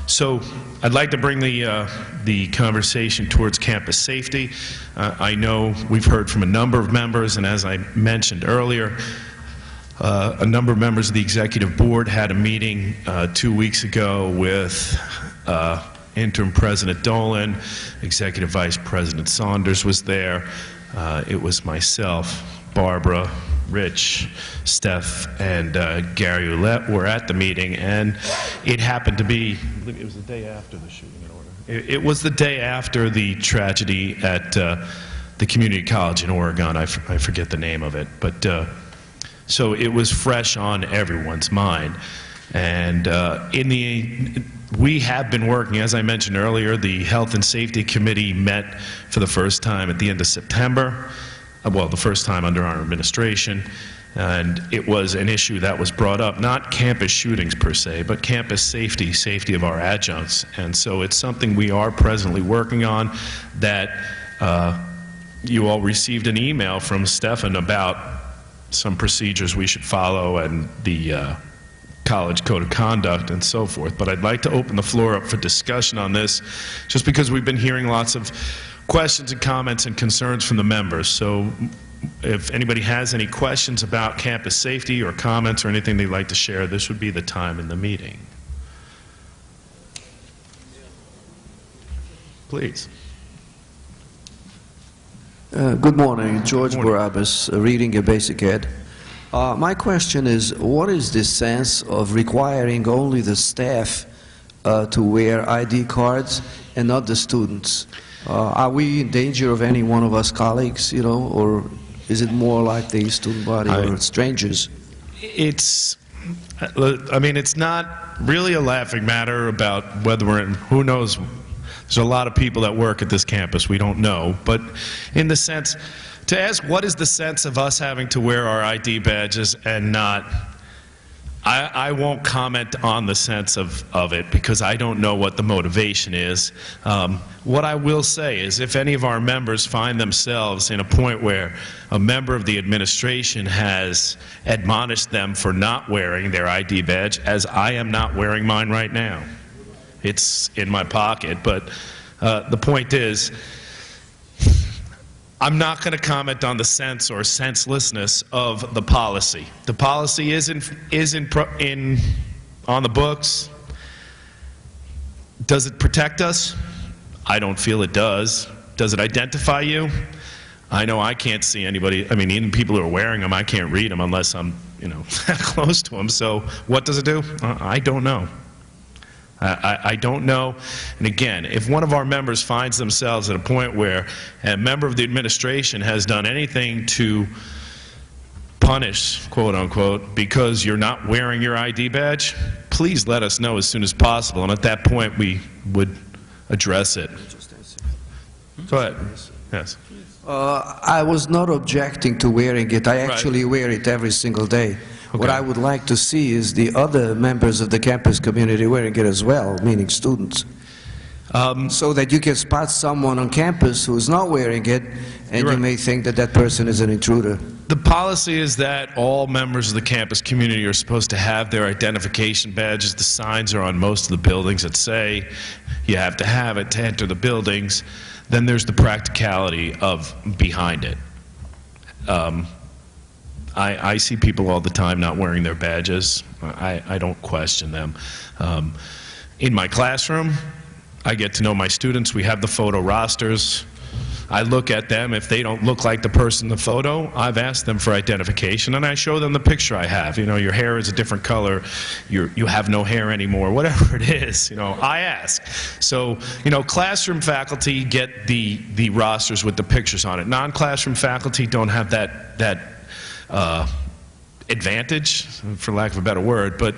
So I'd like to bring the conversation towards campus safety. I know we've heard from a number of members, and as I mentioned earlier, a number of members of the executive board had a meeting 2 weeks ago with interim President Dolan, executive vice president Saunders was there. It was myself, Barbara, Rich, Steph, and Gary Ouellette were at the meeting, and it happened to be, it was the day after the shooting in Oregon. It was the day after the tragedy at the community college in Oregon. I forget the name of it, but so it was fresh on everyone's mind. And we have been working, as I mentioned earlier, the Health and Safety Committee met for the first time at the end of September. Well, the first time under our administration, and it was an issue that was brought up, not campus shootings per se, but campus safety of our adjuncts. And so it's something we are presently working on, that you all received an email from Stefan about some procedures we should follow and the college code of conduct and so forth. But I'd like to open the floor up for discussion on this, just because we've been hearing lots of questions and comments and concerns from the members. So if anybody has any questions about campus safety or comments or anything they'd like to share, this would be the time in the meeting. Please. Good morning. George Barabbas, reading a basic ed. My question is, what is the sense of requiring only the staff to wear ID cards and not the students? Are we in danger of any one of us colleagues, you know, or is it more like the student body or strangers? I mean, it's not really a laughing matter about whether we're in, who knows, there's a lot of people that work at this campus, we don't know, but in the sense, to ask what is the sense of us having to wear our ID badges and not, I won't comment on the sense of it because I don't know what the motivation is. What I will say is if any of our members find themselves in a point where a member of the administration has admonished them for not wearing their ID badge, as I am not wearing mine right now. It's in my pocket, but the point is, I'm not going to comment on the sense or senselessness of the policy. The policy is on the books. Does it protect us? I don't feel it does. Does it identify you? I know I can't see anybody. I mean, even people who are wearing them, I can't read them unless I'm, you know, close to them. So what does it do? I don't know. I don't know. And again, if one of our members finds themselves at a point where a member of the administration has done anything to punish, quote unquote, because you're not wearing your ID badge, please let us know as soon as possible. And at that point, we would address it. Go ahead. Yes. I was not objecting to wearing it. I actually wear it every single day. Okay. What I would like to see is the other members of the campus community wearing it as well, meaning students. So that you can spot someone on campus who's not wearing it, and you may think that that person is an intruder. The policy is that all members of the campus community are supposed to have their identification badges. The signs are on most of the buildings that say you have to have it to enter the buildings. Then there's the practicality of behind it. I see people all the time not wearing their badges. I don't question them. In my classroom, I get to know my students. We have the photo rosters. I look at them. If they don't look like the person in the photo, I've asked them for identification, and I show them the picture I have. You know, your hair is a different color. You have no hair anymore. Whatever it is, you know, I ask. So, you know, classroom faculty get the rosters with the pictures on it. Non-classroom faculty don't have that advantage, for lack of a better word. But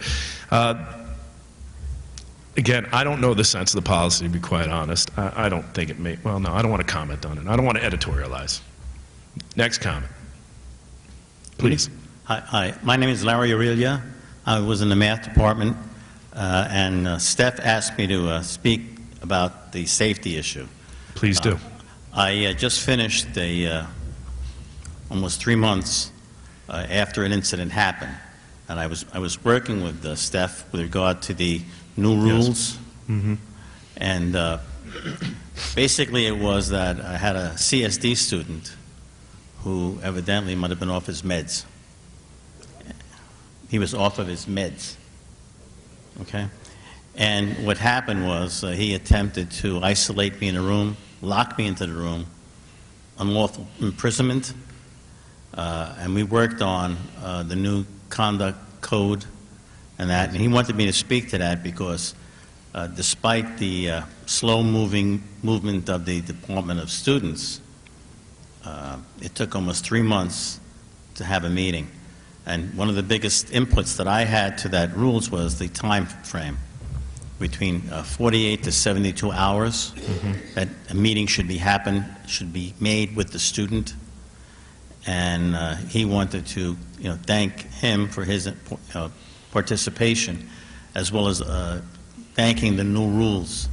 again, I don't know the sense of the policy, to be quite honest. I don't think it may, well, no, I don't want to comment on it. I don't want to editorialize. Next comment. Please. Hi, my name is Larry Aurelia. I was in the math department, and Steph asked me to speak about the safety issue. Please do. I just finished almost 3 months after an incident happened, and I was working with Steph with regard to the new rules. Yes. And basically it was that I had a CSD student who evidently might have been off his meds. He was off of his meds, okay? And what happened was he attempted to isolate me in a room, lock me into the room, unlawful imprisonment, and we worked on the new conduct code and that, and he wanted me to speak to that because despite the slow-moving movement of the Department of Students, it took almost 3 months to have a meeting. And one of the biggest inputs that I had to that rules was the time frame, between 48 to 72 hours, that a meeting should be made with the student. And he wanted to, thank him for his participation, as well as thanking the new rules.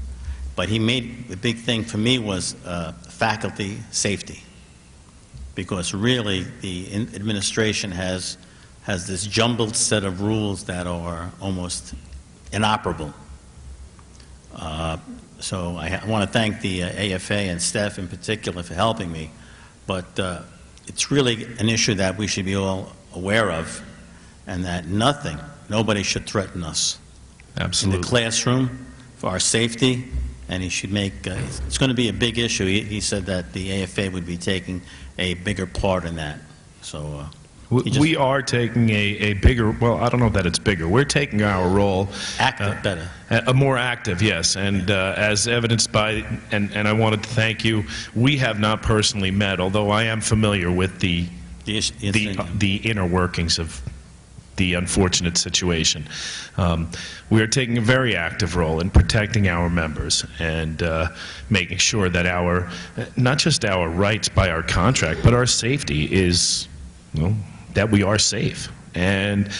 But he made the big thing for me was faculty safety, because really the administration has this jumbled set of rules that are almost inoperable. So I want to thank the AFA and Steph in particular for helping me, but it's really an issue that we should be all aware of, and that nobody should threaten us. Absolutely. In the classroom for our safety, and he should make, it's going to be a big issue. He said that the AFA would be taking a bigger part in that. So we are taking a bigger, well, I don't know that it's bigger. We're taking our role. Active, better. More active, yes. And as evidenced by, and I wanted to thank you, we have not personally met, although I am familiar with the inner workings of the unfortunate situation. We are taking a very active role in protecting our members and making sure that not just our rights by our contract, but our safety is, that we are safe. And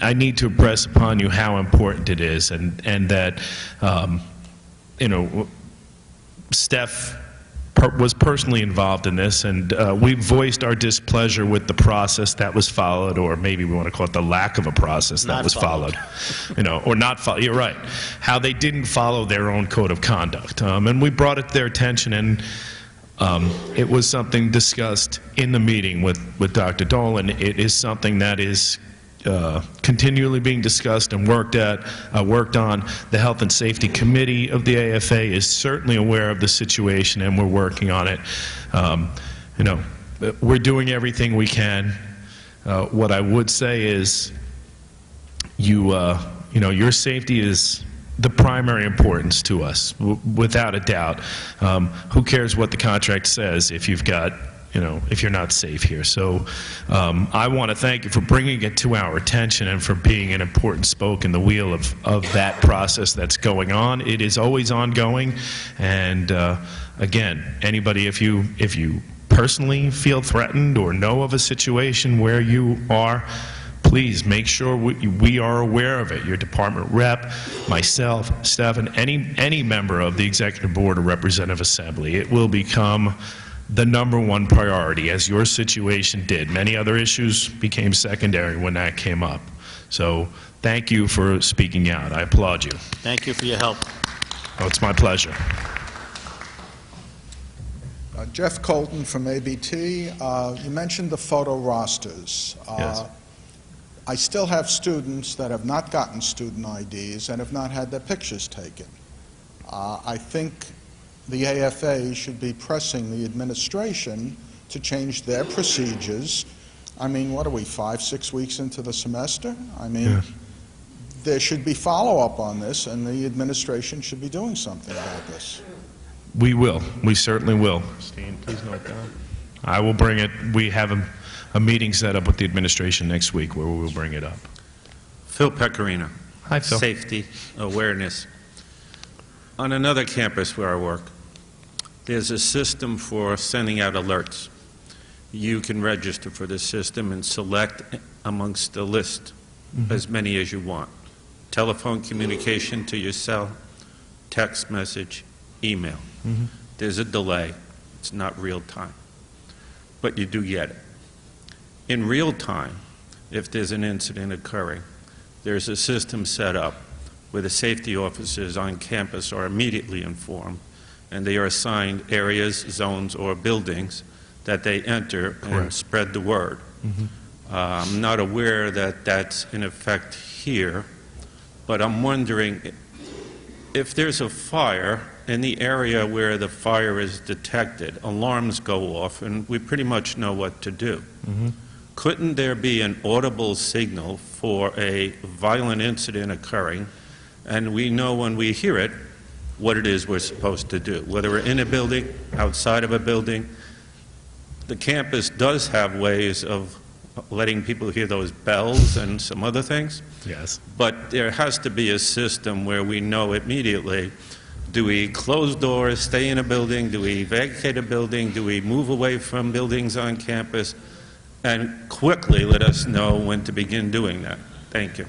I need to impress upon you how important it is, and that, Steph was personally involved in this, and we voiced our displeasure with the process that was followed, or maybe we want to call it the lack of a process that was followed. Or not followed. You're right. How they didn't follow their own code of conduct. And we brought it to their attention, and it was something discussed in the meeting with Dr. Dolan. It is something that is continually being discussed and worked on. The Health and Safety Committee of the AFA is certainly aware of the situation, and we're working on it. We're doing everything we can. What I would say is, your safety is the primary importance to us, without a doubt. Who cares what the contract says if you've got, if you're not safe here? So I want to thank you for bringing it to our attention and for being an important spoke in the wheel of that process that's going on. It is always ongoing, and again, anybody, if you personally feel threatened or know of a situation where you are, please make sure we are aware of it. Your department rep, myself, Stephen, any member of the Executive Board or Representative Assembly. It will become the #1 priority, as your situation did. Many other issues became secondary when that came up. So thank you for speaking out. I applaud you. Thank you for your help. Oh, it's my pleasure. Jeff Colton from ABT. You mentioned the photo rosters. Yes. I still have students that have not gotten student IDs and have not had their pictures taken. I think the AFA should be pressing the administration to change their procedures. I mean, what are we, 5-6 weeks into the semester? I mean, Yeah. There should be follow-up on this, and the administration should be doing something about this. We will. We certainly will. Christine, please note down. I will bring it. We have a meeting set up with the administration next week where we will bring it up. Phil Pecorino. Hi, Phil. Safety awareness. On another campus where I work, there's a system for sending out alerts. You can register for the system and select amongst a list as many as you want. Telephone communication to your cell, text message, email. There's a delay. It's not real time. But you do get it. In real time, if there's an incident occurring, there's a system set up where the safety officers on campus are immediately informed, and they are assigned areas, zones, or buildings that they enter and spread the word. I'm not aware that that's in effect here, but I'm wondering if there's a fire in the area where the fire is detected, alarms go off, and we pretty much know what to do. Couldn't there be an audible signal for a violent incident occurring, and we know when we hear it what it is we're supposed to do, whether we're in a building, outside of a building? The campus does have ways of letting people hear those bells and some other things. Yes. But there has to be a system where we know immediately, do we close doors, stay in a building, do we vacate a building, do we move away from buildings on campus, and quickly let us know when to begin doing that. Thank you.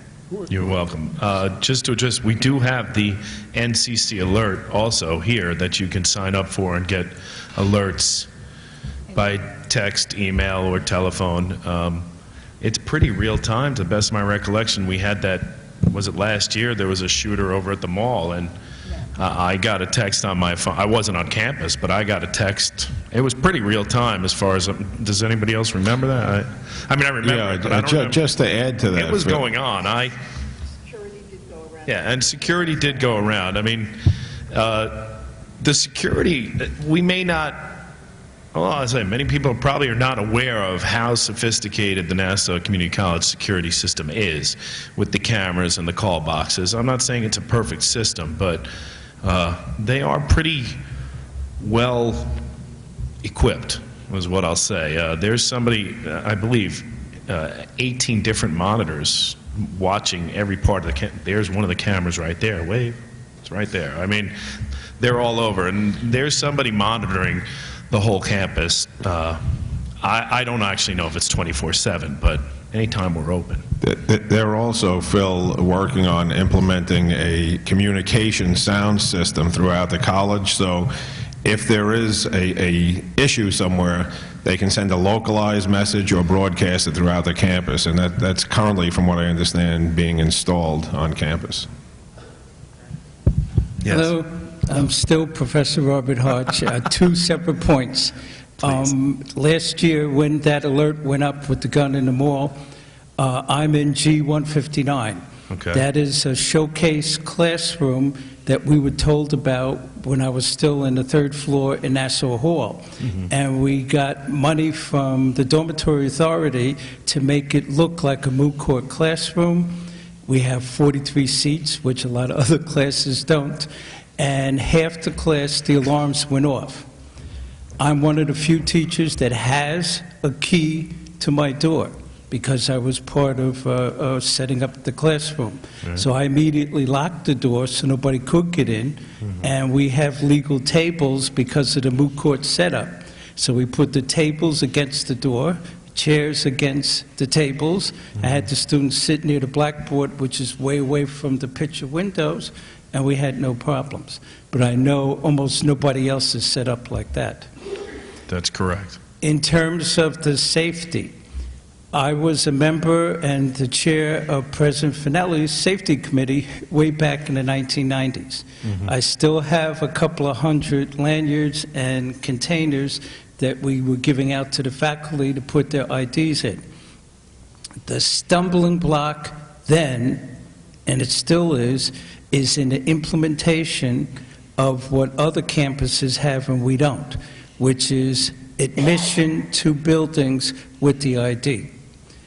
You're welcome. Just to address, we do have the NCC alert also here that you can sign up for and get alerts by text, email, or telephone. It's pretty real time, to the best of my recollection. We had that, was it last year? There was a shooter over at the mall, and I got a text on my phone. I wasn't on campus, but I got a text. It was pretty real time as far as, does anybody else remember that? I mean, I remember it, but I don't remember. Just to add to that. It was going on. Security did go around. Yeah, and security did go around. I mean, the security, we may not, well, I say many people probably are not aware of how sophisticated the Nassau Community College security system is with the cameras and the call boxes. I'm not saying it's a perfect system, but they are pretty well equipped, was what I'll say. There's somebody, I believe, 18 different monitors watching every part of the there's one of the cameras right there. Wave. It's right there. I mean, they're all over, and there's somebody monitoring the whole campus. I don't actually know if it's 24/7, but anytime we're open. They're also, Phil, working on implementing a communication sound system throughout the college, so if there is a issue somewhere, they can send a localized message or broadcast it throughout the campus, and that's currently, from what I understand, being installed on campus. Yes. Hello, I'm still Professor Robert Hodge. Two separate points. Last year, when that alert went up with the gun in the mall, I'm in G159. Okay. That is a showcase classroom that we were told about when I was still in the third floor in Nassau Hall. And we got money from the Dormitory Authority to make it look like a moot court classroom. We have 43 seats, which a lot of other classes don't, and half the class, the alarms went off. I'm one of the few teachers that has a key to my door because I was part of setting up the classroom. Right. So I immediately locked the door so nobody could get in, and we have legal tables because of the moot court setup. So we put the tables against the door, chairs against the tables. I had the students sit near the blackboard, which is way away from the picture windows, and we had no problems. But I know almost nobody else is set up like that. That's correct. In terms of the safety, I was a member and the chair of President Finelli's safety committee way back in the 1990s. I still have a couple of hundred lanyards and containers that we were giving out to the faculty to put their IDs in. The stumbling block then, and it still is in the implementation of what other campuses have and we don't, which is admission to buildings with the ID.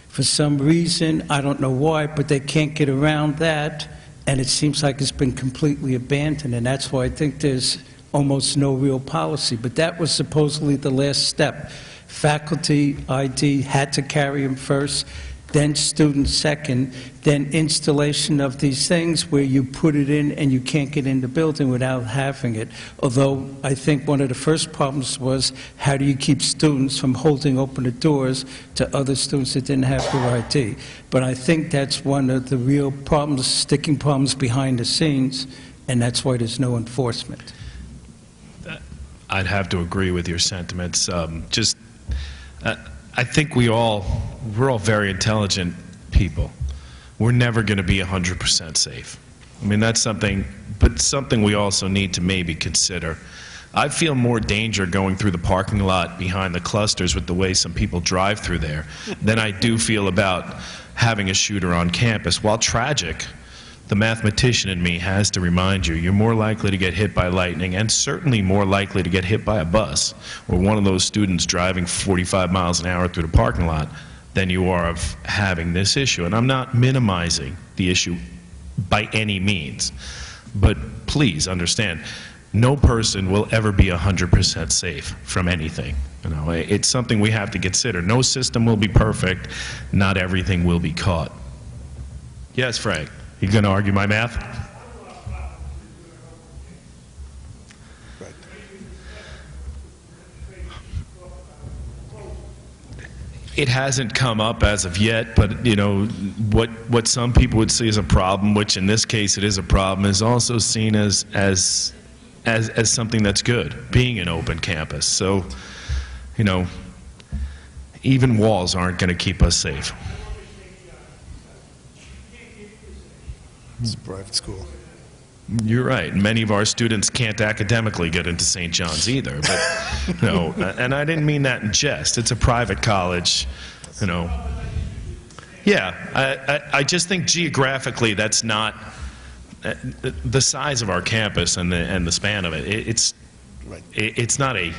For some reason, I don't know why, but they can't get around that, and it seems like it's been completely abandoned, and that's why I think there's almost no real policy. But that was supposedly the last step. Faculty ID had to carry them first, then students second, then installation of these things where you put it in and you can't get in the building without having it. Although I think one of the first problems was how do you keep students from holding open the doors to other students that didn't have their ID. But I think that's one of the real problems, sticking problems behind the scenes, and that's why there's no enforcement. I'd have to agree with your sentiments. I think we're all very intelligent people. We're never going to be 100% safe. I mean, that's something, but something we also need to maybe consider. I feel more danger going through the parking lot behind the clusters with the way some people drive through there than I do feel about having a shooter on campus. While tragic, the mathematician in me has to remind you, you're more likely to get hit by lightning and certainly more likely to get hit by a bus or one of those students driving 45 miles an hour through the parking lot than you are of having this issue. And I'm not minimizing the issue by any means, but please understand, no person will ever be 100% safe from anything. You know, it's something we have to consider. No system will be perfect. Not everything will be caught. Yes, Frank? You going to argue my math? Right. It hasn't come up as of yet, but you know what some people would see as a problem, which in this case it is a problem, is also seen as something that's good, being an open campus. So, you know, even walls aren't going to keep us safe. It's a private school. You're right. Many of our students can't academically get into St. John's either. But, you know, and I didn't mean that in jest. It's a private college, you know. Yeah, I just think geographically that's not the size of our campus and the span of it. It's not a.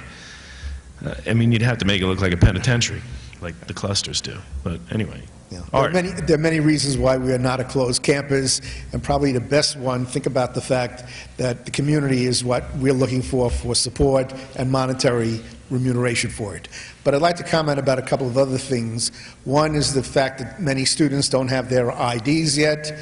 I mean, you'd have to make it look like a penitentiary, like the clusters do. But anyway. Yeah. There are many reasons why we are not a closed campus, and probably the best one, think about the fact that the community is what we're looking for support and monetary remuneration for it. But I'd like to comment about a couple of other things. One is the fact that many students don't have their IDs yet.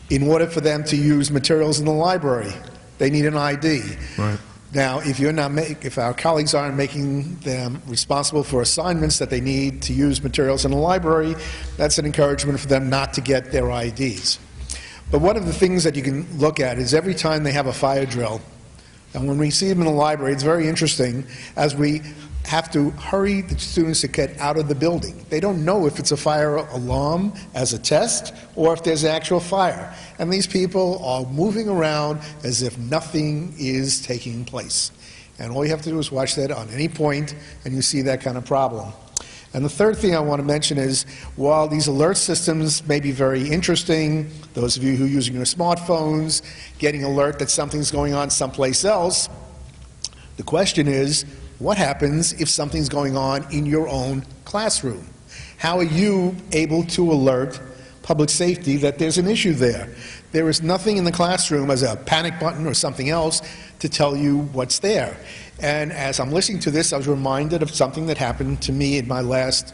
In order for them to use materials in the library, they need an ID. Right. Now, if our colleagues aren't making them responsible for assignments that they need to use materials in the library, that's an encouragement for them not to get their IDs. But one of the things that you can look at is every time they have a fire drill, and when we see them in the library, it's very interesting, as we have to hurry the students to get out of the building. They don't know if it's a fire alarm as a test or if there's actual fire. And these people are moving around as if nothing is taking place. And all you have to do is watch that on any point, and you see that kind of problem. And the third thing I want to mention is, while these alert systems may be very interesting, those of you who are using your smartphones, getting alert that something's going on someplace else, the question is, what happens if something's going on in your own classroom? How are you able to alert public safety that there's an issue there. There is nothing in the classroom as a panic button or something else to tell you what's there. And as I'm listening to this, I was reminded of something that happened to me in my last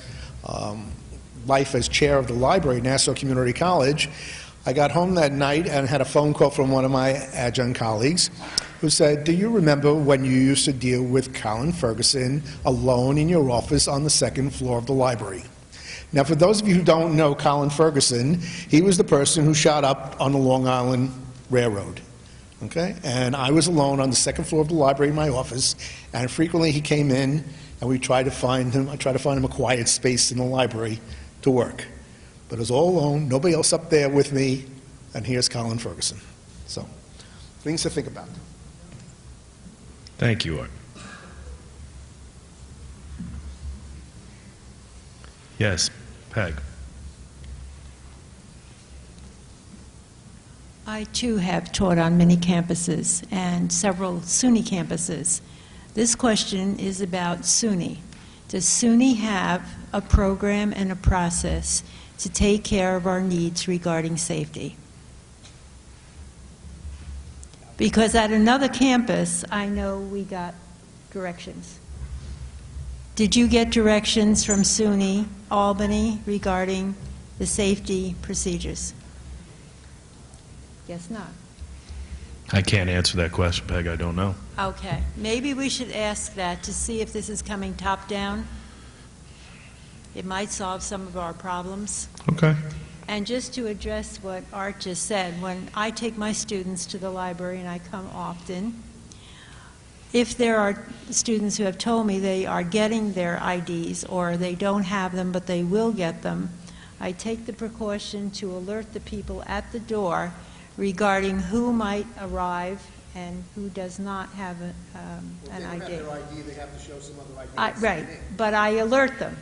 life as chair of the library at Nassau Community College. I got home that night and had a phone call from one of my adjunct colleagues who said, "Do you remember when you used to deal with Colin Ferguson alone in your office on the second floor of the library?" Now, for those of you who don't know Colin Ferguson, he was the person who shot up on the Long Island Railroad. Okay? And I was alone on the second floor of the library in my office, and frequently he came in and I tried to find him a quiet space in the library to work. But I was all alone, nobody else up there with me, and here's Colin Ferguson. So, things to think about. Thank you, Art. Yes, Peg. I too have taught on many campuses and several SUNY campuses. This question is about SUNY. Does SUNY have a program and a process to take care of our needs regarding safety? Because at another campus, I know we got directions. Did you get directions from SUNY Albany regarding the safety procedures? Guess not. I can't answer that question, Peg. I don't know. Okay. Maybe we should ask that to see if this is coming top down. It might solve some of our problems. Okay. And just to address what Art just said, when I take my students to the library, and I come often, if there are students who have told me they are getting their IDs or they don't have them but they will get them, I take the precaution to alert the people at the door regarding who might arrive and who does not have an ID. If they don't have their ID, they have to show some other ID. Right, but I alert them.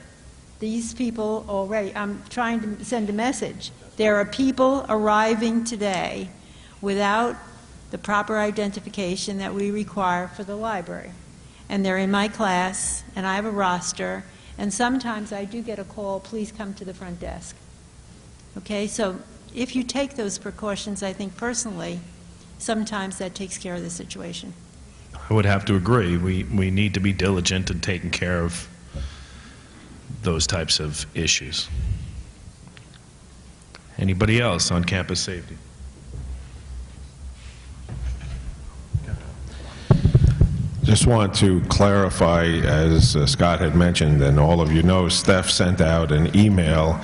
These people already, I'm trying to send a message. There are people arriving today without the proper identification that we require for the library. And they're in my class, and I have a roster, and sometimes I do get a call, please come to the front desk. Okay, so if you take those precautions, I think personally, sometimes that takes care of the situation. I would have to agree. We need to be diligent in taking care of those types of issues. Anybody else on campus safety? Just want to clarify, as Scott had mentioned, and all of you know, Steph sent out an email,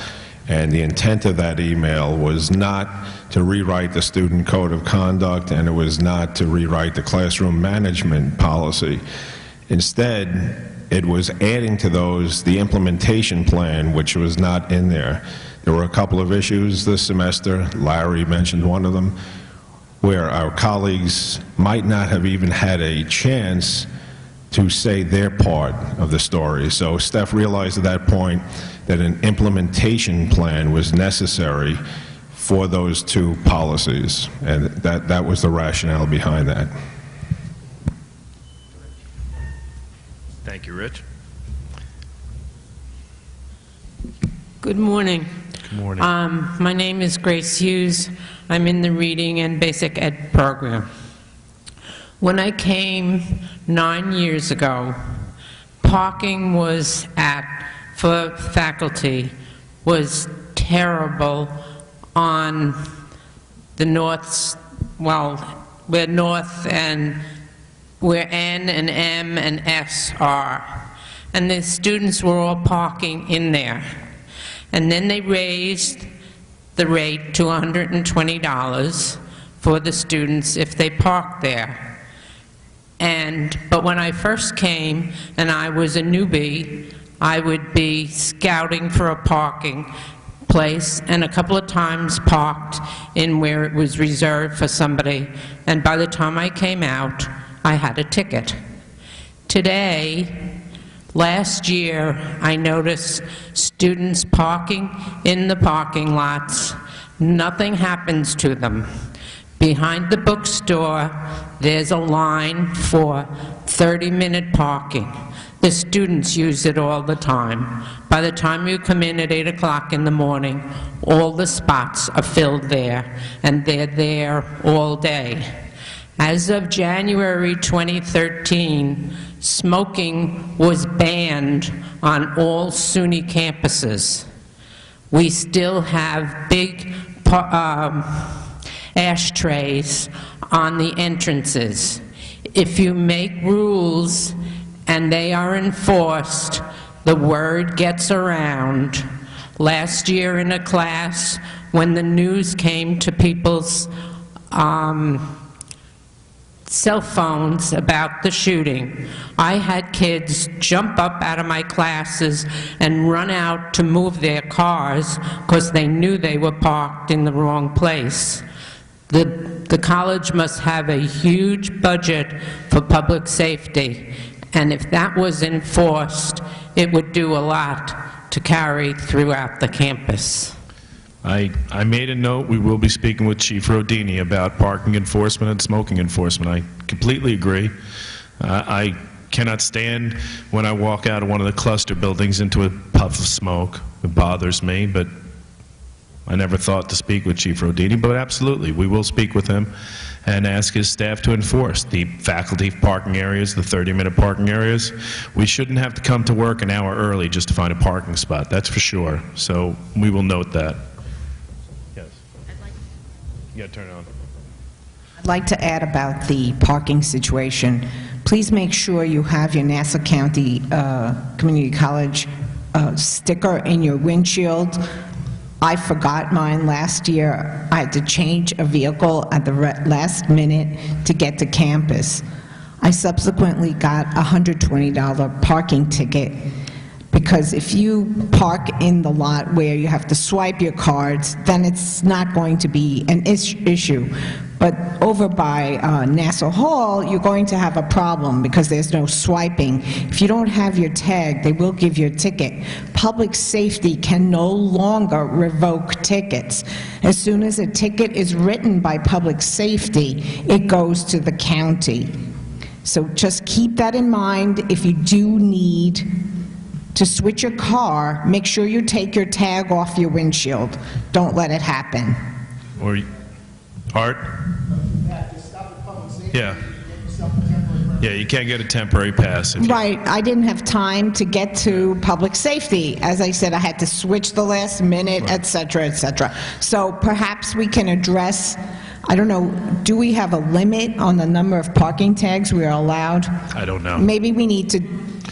and the intent of that email was not to rewrite the student code of conduct, and it was not to rewrite the classroom management policy. Instead, it was adding to those the implementation plan, which was not in there. There were a couple of issues this semester, Larry mentioned one of them, where our colleagues might not have even had a chance to say their part of the story. So Steph realized at that point that an implementation plan was necessary for those two policies, and that was the rationale behind that. Thank you, Rich. Good morning. Good morning. My name is Grace Hughes. I'm in the Reading and Basic Ed program. When I came 9 years ago, parking for faculty was terrible on the north, well, we're north and where N and M and S are. And the students were all parking in there. And then they raised the rate to $120 for the students if they parked there. But when I first came and I was a newbie, I would be scouting for a parking place and a couple of times parked in where it was reserved for somebody. And by the time I came out, I had a ticket. Today, last year, I noticed students parking in the parking lots. Nothing happens to them. Behind the bookstore, there's a line for 30-minute parking. The students use it all the time. By the time you come in at 8 o'clock in the morning, all the spots are filled there, and they're there all day. As of January 2013, smoking was banned on all SUNY campuses. We still have big ashtrays on the entrances. If you make rules and they are enforced, the word gets around. Last year in a class, when the news came to people's cell phones about the shooting, I had kids jump up out of my classes and run out to move their cars because they knew they were parked in the wrong place. The college must have a huge budget for public safety, and if that was enforced, it would do a lot to carry throughout the campus. I made a note. We will be speaking with Chief Rodini about parking enforcement and smoking enforcement. I completely agree. I cannot stand when I walk out of one of the cluster buildings into a puff of smoke. It bothers me, but I never thought to speak with Chief Rodini. But absolutely, we will speak with him and ask his staff to enforce the faculty parking areas, the 30-minute parking areas. We shouldn't have to come to work an hour early just to find a parking spot, that's for sure. So we will note that. You got to turn it on. I'd like to add about the parking situation. Please make sure you have your Nassau County Community College sticker in your windshield. I forgot mine last year. I had to change a vehicle at the last minute to get to campus. I subsequently got a $120 parking ticket, because if you park in the lot where you have to swipe your cards, then it's not going to be an issue. But over by Nassau Hall, you're going to have a problem because there's no swiping. If you don't have your tag, they will give you a ticket. Public safety can no longer revoke tickets. As soon as a ticket is written by public safety, it goes to the county. So just keep that in mind. If you do need to switch your car, make sure you take your tag off your windshield. Don't let it happen. Or, Art? Yeah. Yeah, you can't get a temporary pass. Right, I didn't have time to get to public safety. As I said, I had to switch the last minute, et cetera, et cetera. So perhaps we can address, I don't know, do we have a limit on the number of parking tags we are allowed? I don't know. Maybe we need to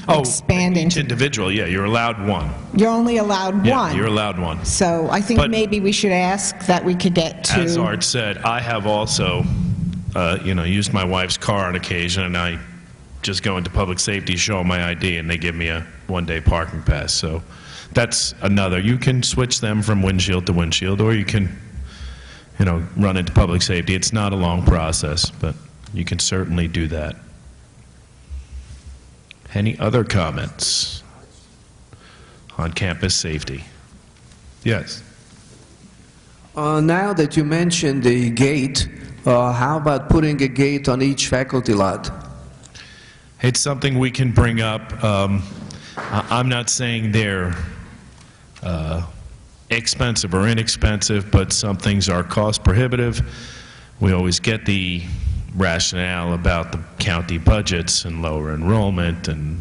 expand each individual, yeah, you're allowed one. You're only allowed one. Yeah, you're allowed one. So I think maybe we should ask that we could get to... As Art said, I have also, used my wife's car on occasion, and I just go into public safety, show them my ID, and they give me a one-day parking pass. So that's another. You can switch them from windshield to windshield, or you can, run into public safety. It's not a long process, but you can certainly do that. Any other comments on campus safety? Yes. Now that you mentioned the gate, how about putting a gate on each faculty lot? It's something we can bring up. I'm not saying they're expensive or inexpensive, but some things are cost prohibitive. We always get the rationale about the county budgets and lower enrollment and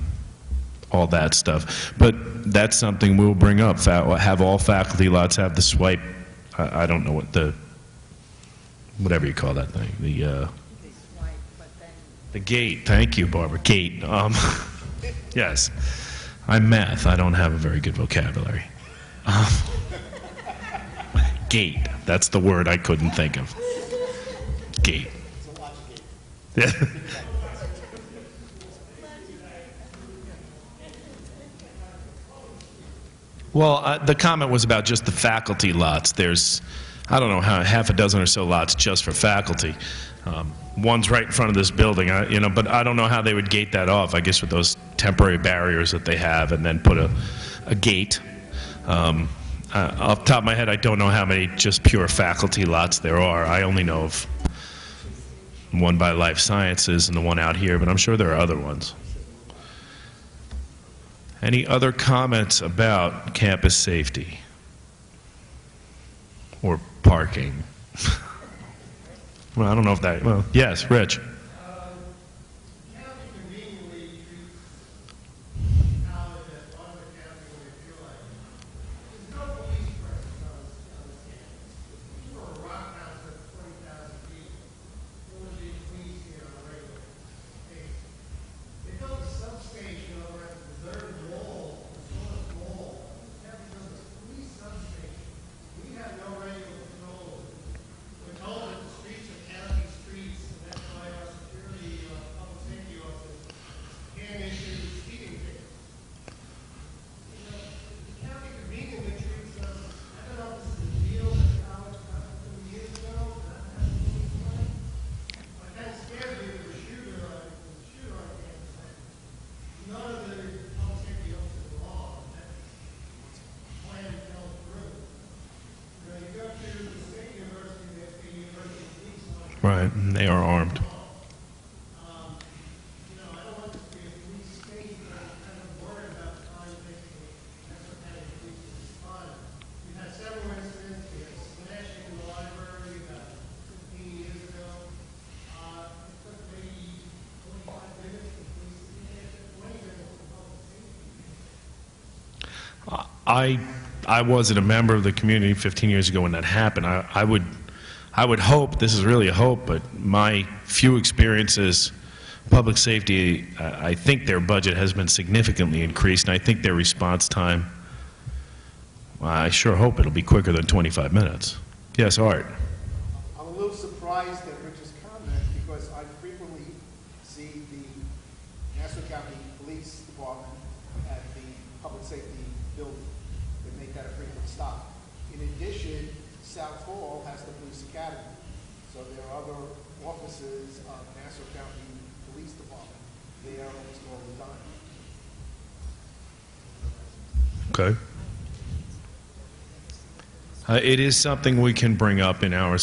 all that stuff. But that's something we'll bring up. Have all faculty lots have the swipe, I don't know what whatever you call that thing, the gate. Thank you, Barbara. Gate. Yes. I'm math. I don't have a very good vocabulary. Gate. That's the word I couldn't think of. Gate. Yeah. Well, the comment was about just the faculty lots. There's, I don't know, half a dozen or so lots just for faculty. One's right in front of this building, but I don't know how they would gate that off. I guess with those temporary barriers that they have, and then put a gate. Off the top of my head, I don't know how many just pure faculty lots there are. I only know of one by Life Sciences and the one out here, but I'm sure there are other ones. Any other comments about campus safety or parking? Well, I don't know if that, well, yes, Rich. Right, and they are armed. I wasn't a member of the community 15 years ago when that happened. I would hope, this is really a hope, but my few experiences, public safety, I think their budget has been significantly increased, and I think their response time, I sure hope it'll be quicker than 25 minutes. Yes, Art. I'm a little surprised at Rich's comment because I frequently see the Nassau County Police Department at the public safety building. They make that a frequent stop. In addition, South Hall has the police academy. So there are other offices of Nassau County Police Department there almost all the time. Okay. It is something we can bring up in our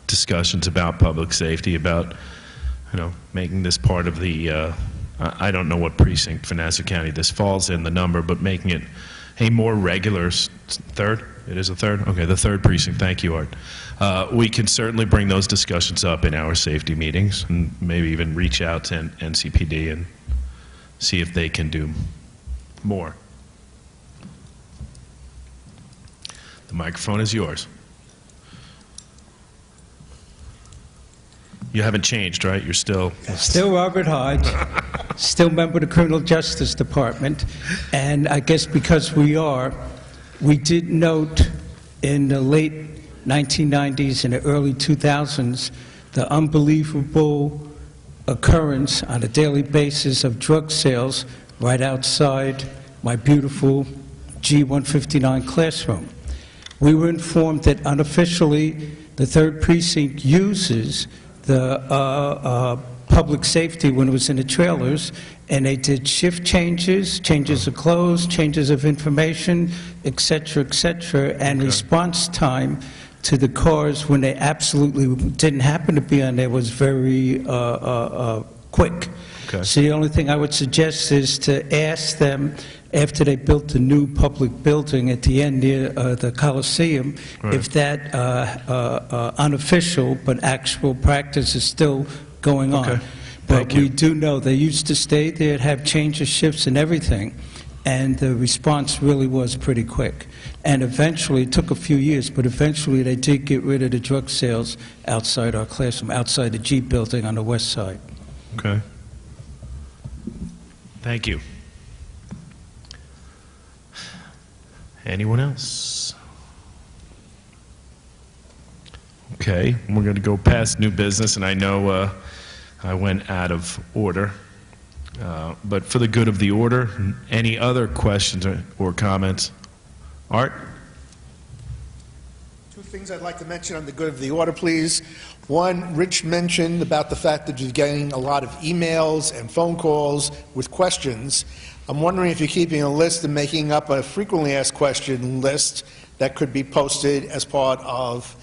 discussions about public safety, about, making this part of the, I don't know what precinct for Nassau County this falls in, the number, but making it a more regular third? It is a third? Okay, the third precinct. Thank you, Art. We can certainly bring those discussions up in our safety meetings and maybe even reach out to NCPD and see if they can do more. The microphone is yours. You haven't changed, right? You're still... Still Robert Hodge, still member of the Criminal Justice Department, and I guess because we did note in the late 1990s and the early 2000s the unbelievable occurrence on a daily basis of drug sales right outside my beautiful G159 classroom. We were informed that unofficially the 3rd Precinct uses the public safety when it was in the trailers, and they did shift changes, changes of clothes, changes of information, etc., and response time to the cars when they absolutely didn't happen to be on there was very quick. Okay. So the only thing I would suggest is to ask them, after they built the new public building at the end near the Coliseum, Right. if that unofficial but actual practice is still going on. Okay. But Thank you. we do know they used to stay there, have change of shifts and everything, and the response really was pretty quick. And eventually, it took a few years, but eventually they did get rid of the drug sales outside our classroom, outside the Jeep building on the west side. Okay. Thank you. Anyone else? Okay, we're going to go past new business, and I know I went out of order. But for the good of the order, any other questions or comments? Art? Two things I'd like to mention on the good of the order, please. One, Rich mentioned about the fact that you're getting a lot of emails and phone calls with questions. I'm wondering if you're keeping a list and making up a frequently asked question list that could be posted as part of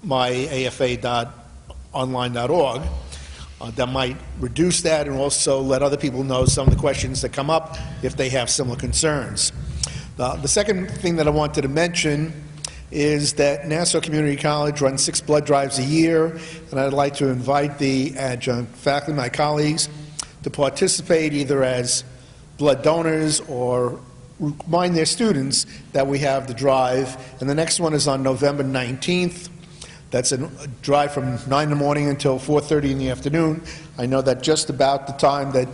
my afa.online.org. that might reduce that and also let other people know some of the questions that come up if they have similar concerns. The second thing that I wanted to mention is that Nassau Community College runs 6 blood drives a year, and I'd like to invite the adjunct faculty, my colleagues, to participate either as blood donors or remind their students that we have the drive. And the next one is on November 19th. That's a drive from 9 in the morning until 4:30 in the afternoon. I know that just about the time that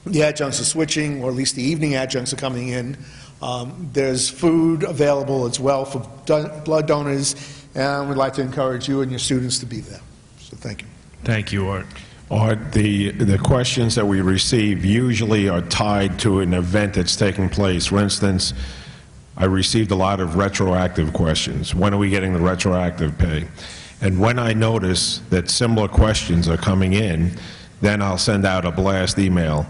the adjuncts are switching, or at least the evening adjuncts are coming in, there's food available as well for blood donors, and we'd like to encourage you and your students to be there. So thank you. Thank you, Art. Art, the questions that we receive usually are tied to an event that's taking place. For instance, I received a lot of retroactive questions. When are we getting the retroactive pay? And when I notice that similar questions are coming in, then I'll send out a blast email.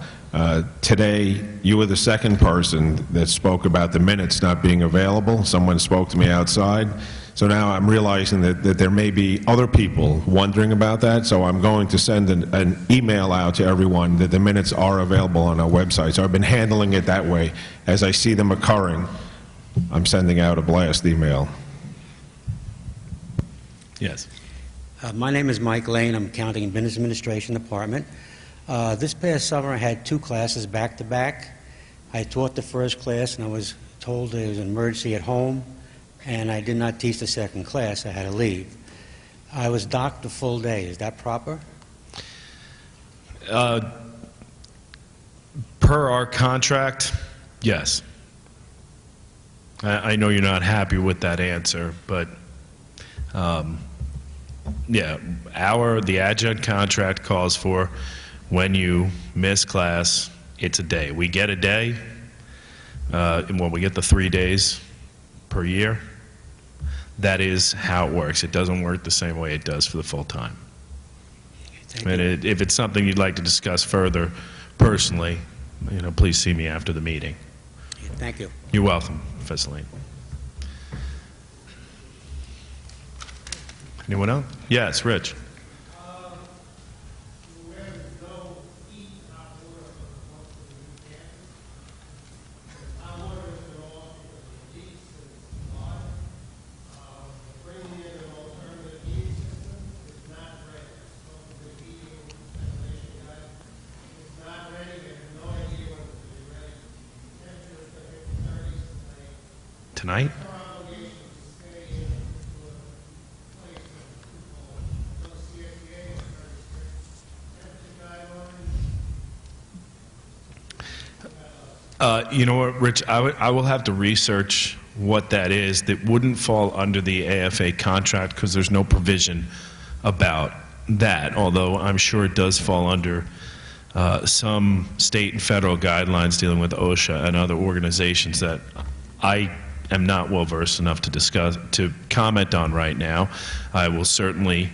Today, you were the second person that spoke about the minutes not being available. Someone spoke to me outside. So now I'm realizing that there may be other people wondering about that, so I'm going to send an email out to everyone that the minutes are available on our website. So I've been handling it that way. As I see them occurring, I'm sending out a blast email. Yes. My name is Mike Lane. I'm Accounting and Business Administration Department. This past summer I had 2 classes back-to-back. I taught the first class and I was told there was an emergency at home, and I did not teach the second class. I had to leave. I was docked a full day. Is that proper? Per our contract, yes. I know you're not happy with that answer, but yeah, the adjunct contract calls for when you miss class, it's a day. We get a day, and when we get the 3 days per year, that is how it works. It doesn't work the same way it does for the full time. And if it's something you'd like to discuss further personally, please see me after the meeting. Thank you. You're welcome, Professor Lane. Anyone else? Yes, Rich. Tonight? You know what, Rich, I will have to research what that is. That wouldn't fall under the AFA contract because there's no provision about that, although I'm sure it does fall under some state and federal guidelines dealing with OSHA and other organizations that I am not well versed enough to comment on right now. I will certainly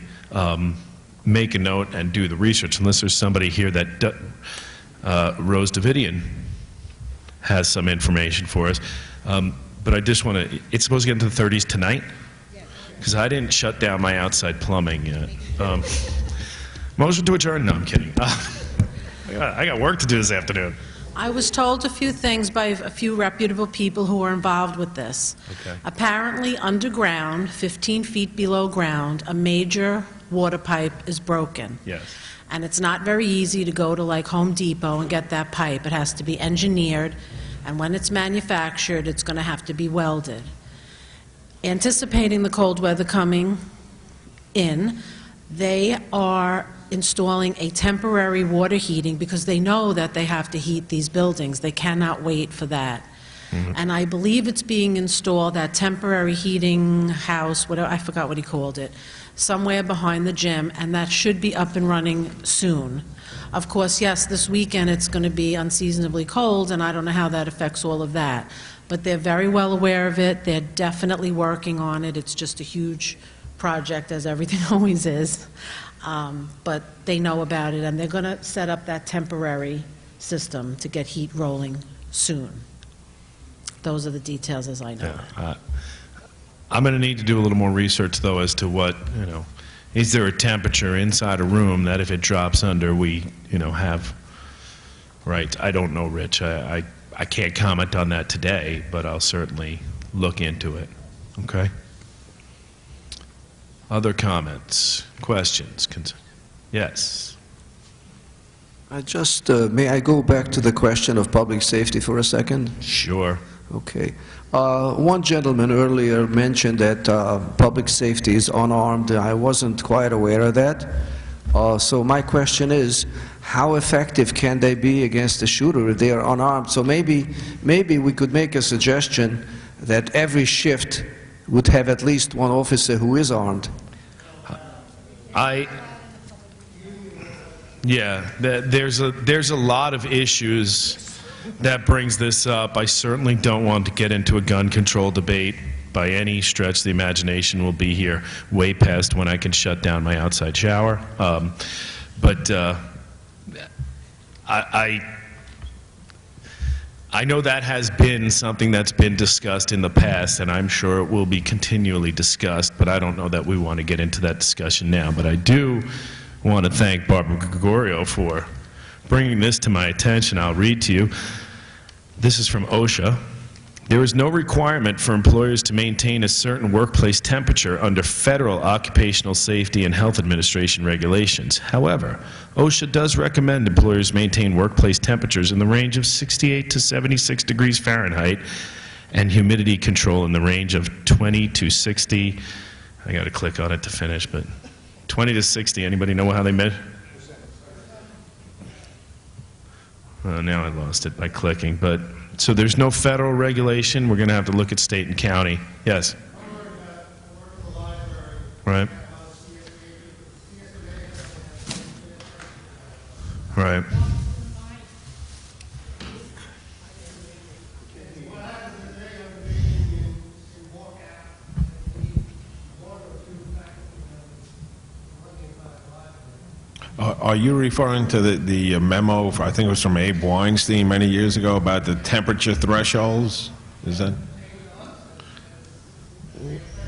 make a note and do the research, unless there's somebody here that Rose Davidian has some information for us. But I just want to, it's supposed to get into the 30s tonight? Because I didn't shut down my outside plumbing yet. Motion to adjourn? No, I'm kidding. I got work to do this afternoon. I was told a few things by a few reputable people who were involved with this. Okay. Apparently, underground, 15 feet below ground, a major water pipe is broken. Yes. And it's not very easy to go to like Home Depot and get that pipe. It has to be engineered, and when it's manufactured, it's going to have to be welded. Anticipating the cold weather coming in, they are installing a temporary water heating because they know that they have to heat these buildings. They cannot wait for that. Mm-hmm. And I believe it's being installed, that temporary heating house, whatever, I forgot what he called it, somewhere behind the gym, and that should be up and running soon. Of course, yes, this weekend it's going to be unseasonably cold, and I don't know how that affects all of that. But they're very well aware of it. They're definitely working on it. It's just a huge project, as everything always is. But they know about it, and they're going to set up that temporary system to get heat rolling soon. Those are the details as I know it. I'm going to need to do a little more research, though, as to what, is there a temperature inside a room that if it drops under, we, have, right? I don't know, Rich. I can't comment on that today, but I'll certainly look into it. Okay? Other comments, questions? Yes. May I go back to the question of public safety for a second? Sure. Okay. One gentleman earlier mentioned that public safety is unarmed. I wasn't quite aware of that. So my question is, how effective can they be against a shooter if they are unarmed? So maybe we could make a suggestion that every shift would have at least one officer who is armed. There's a lot of issues that brings this up. I certainly don't want to get into a gun control debate by any stretch of the imagination. We'll be here way past when I can shut down my outside shower. I know that has been something that's been discussed in the past, and I'm sure it will be continually discussed, but I don't know that we want to get into that discussion now. But I do want to thank Barbara Gregorio for bringing this to my attention. I'll read to you. This is from OSHA. There is no requirement for employers to maintain a certain workplace temperature under federal Occupational Safety and Health Administration regulations. However, OSHA does recommend employers maintain workplace temperatures in the range of 68 to 76 degrees Fahrenheit and humidity control in the range of 20 to 60. I got to click on it to finish, but 20 to 60. Anybody know how they measure? Now I lost it by clicking, but so there's no federal regulation. We're going to have to look at state and county. Yes. Right. Right. Are you referring to the memo, I think it was from Abe Weinstein many years ago, about the temperature thresholds? Is that?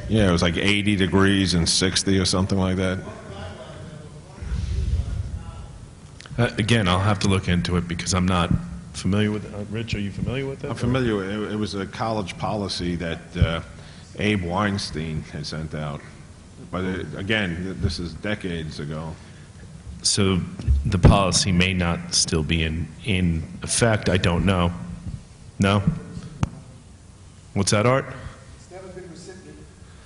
Yeah, it was like 80 degrees and 60 or something like that. Again, I'll have to look into it because I'm not familiar with it. Rich, are you familiar with that? I'm familiar with it. It was a college policy that Abe Weinstein had sent out. But again, this is decades ago. So the policy may not still be in effect. I don't know. No? What's that, Art? It's never been rescinded.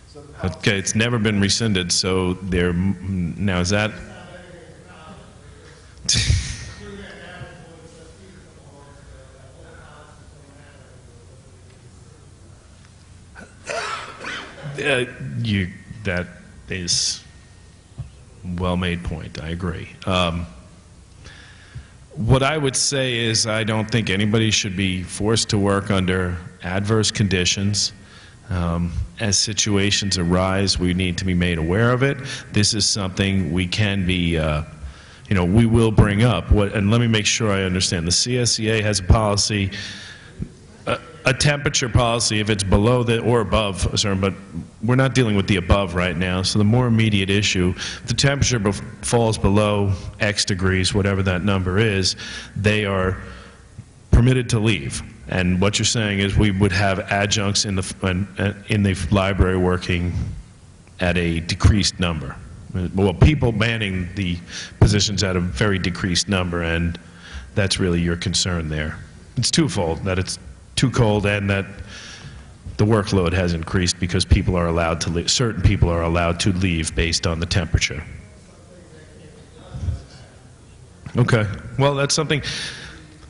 So Okay, it's never been rescinded, so there, now is that? That is well-made point. I agree. What I would say is I don't think anybody should be forced to work under adverse conditions. As situations arise, we need to be made aware of it. This is something we can be, we will bring up. And let me make sure I understand. The CSEA has a policy, a temperature policy, if it's below or above, sorry, but we're not dealing with the above right now, so the more immediate issue, if the temperature falls below X degrees, whatever that number is, they are permitted to leave. And what you're saying is we would have adjuncts in the library working at a decreased number. Well, people manning the positions at a very decreased number, and that's really your concern there. It's twofold, that it's too cold and that the workload has increased because people are allowed to leave, certain people are allowed to leave based on the temperature. Okay, well, that's something.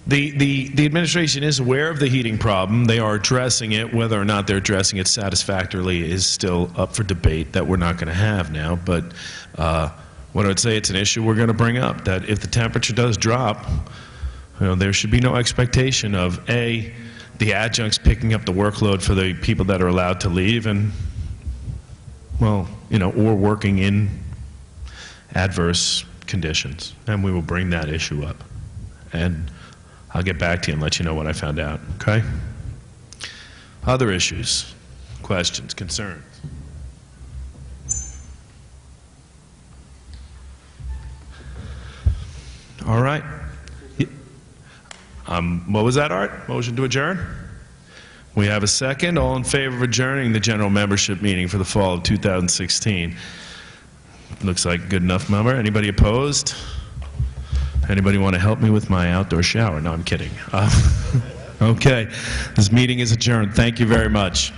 The administration is aware of the heating problem. They are addressing it. Whether or not they're addressing it satisfactorily is still up for debate that we're not going to have now. But what I would say, it's an issue we're going to bring up, that if the temperature does drop, there should be no expectation of, A, the adjuncts picking up the workload for the people that are allowed to leave and, well, or working in adverse conditions. And we will bring that issue up. And I'll get back to you and let you know what I found out, okay? Other issues, questions, concerns? right. What was that, Art? Motion to adjourn? We have a second. All in favor of adjourning the general membership meeting for the fall of 2016? Looks like a good enough number. Anybody opposed? Anybody want to help me with my outdoor shower? No, I'm kidding. Okay. This meeting is adjourned. Thank you very much.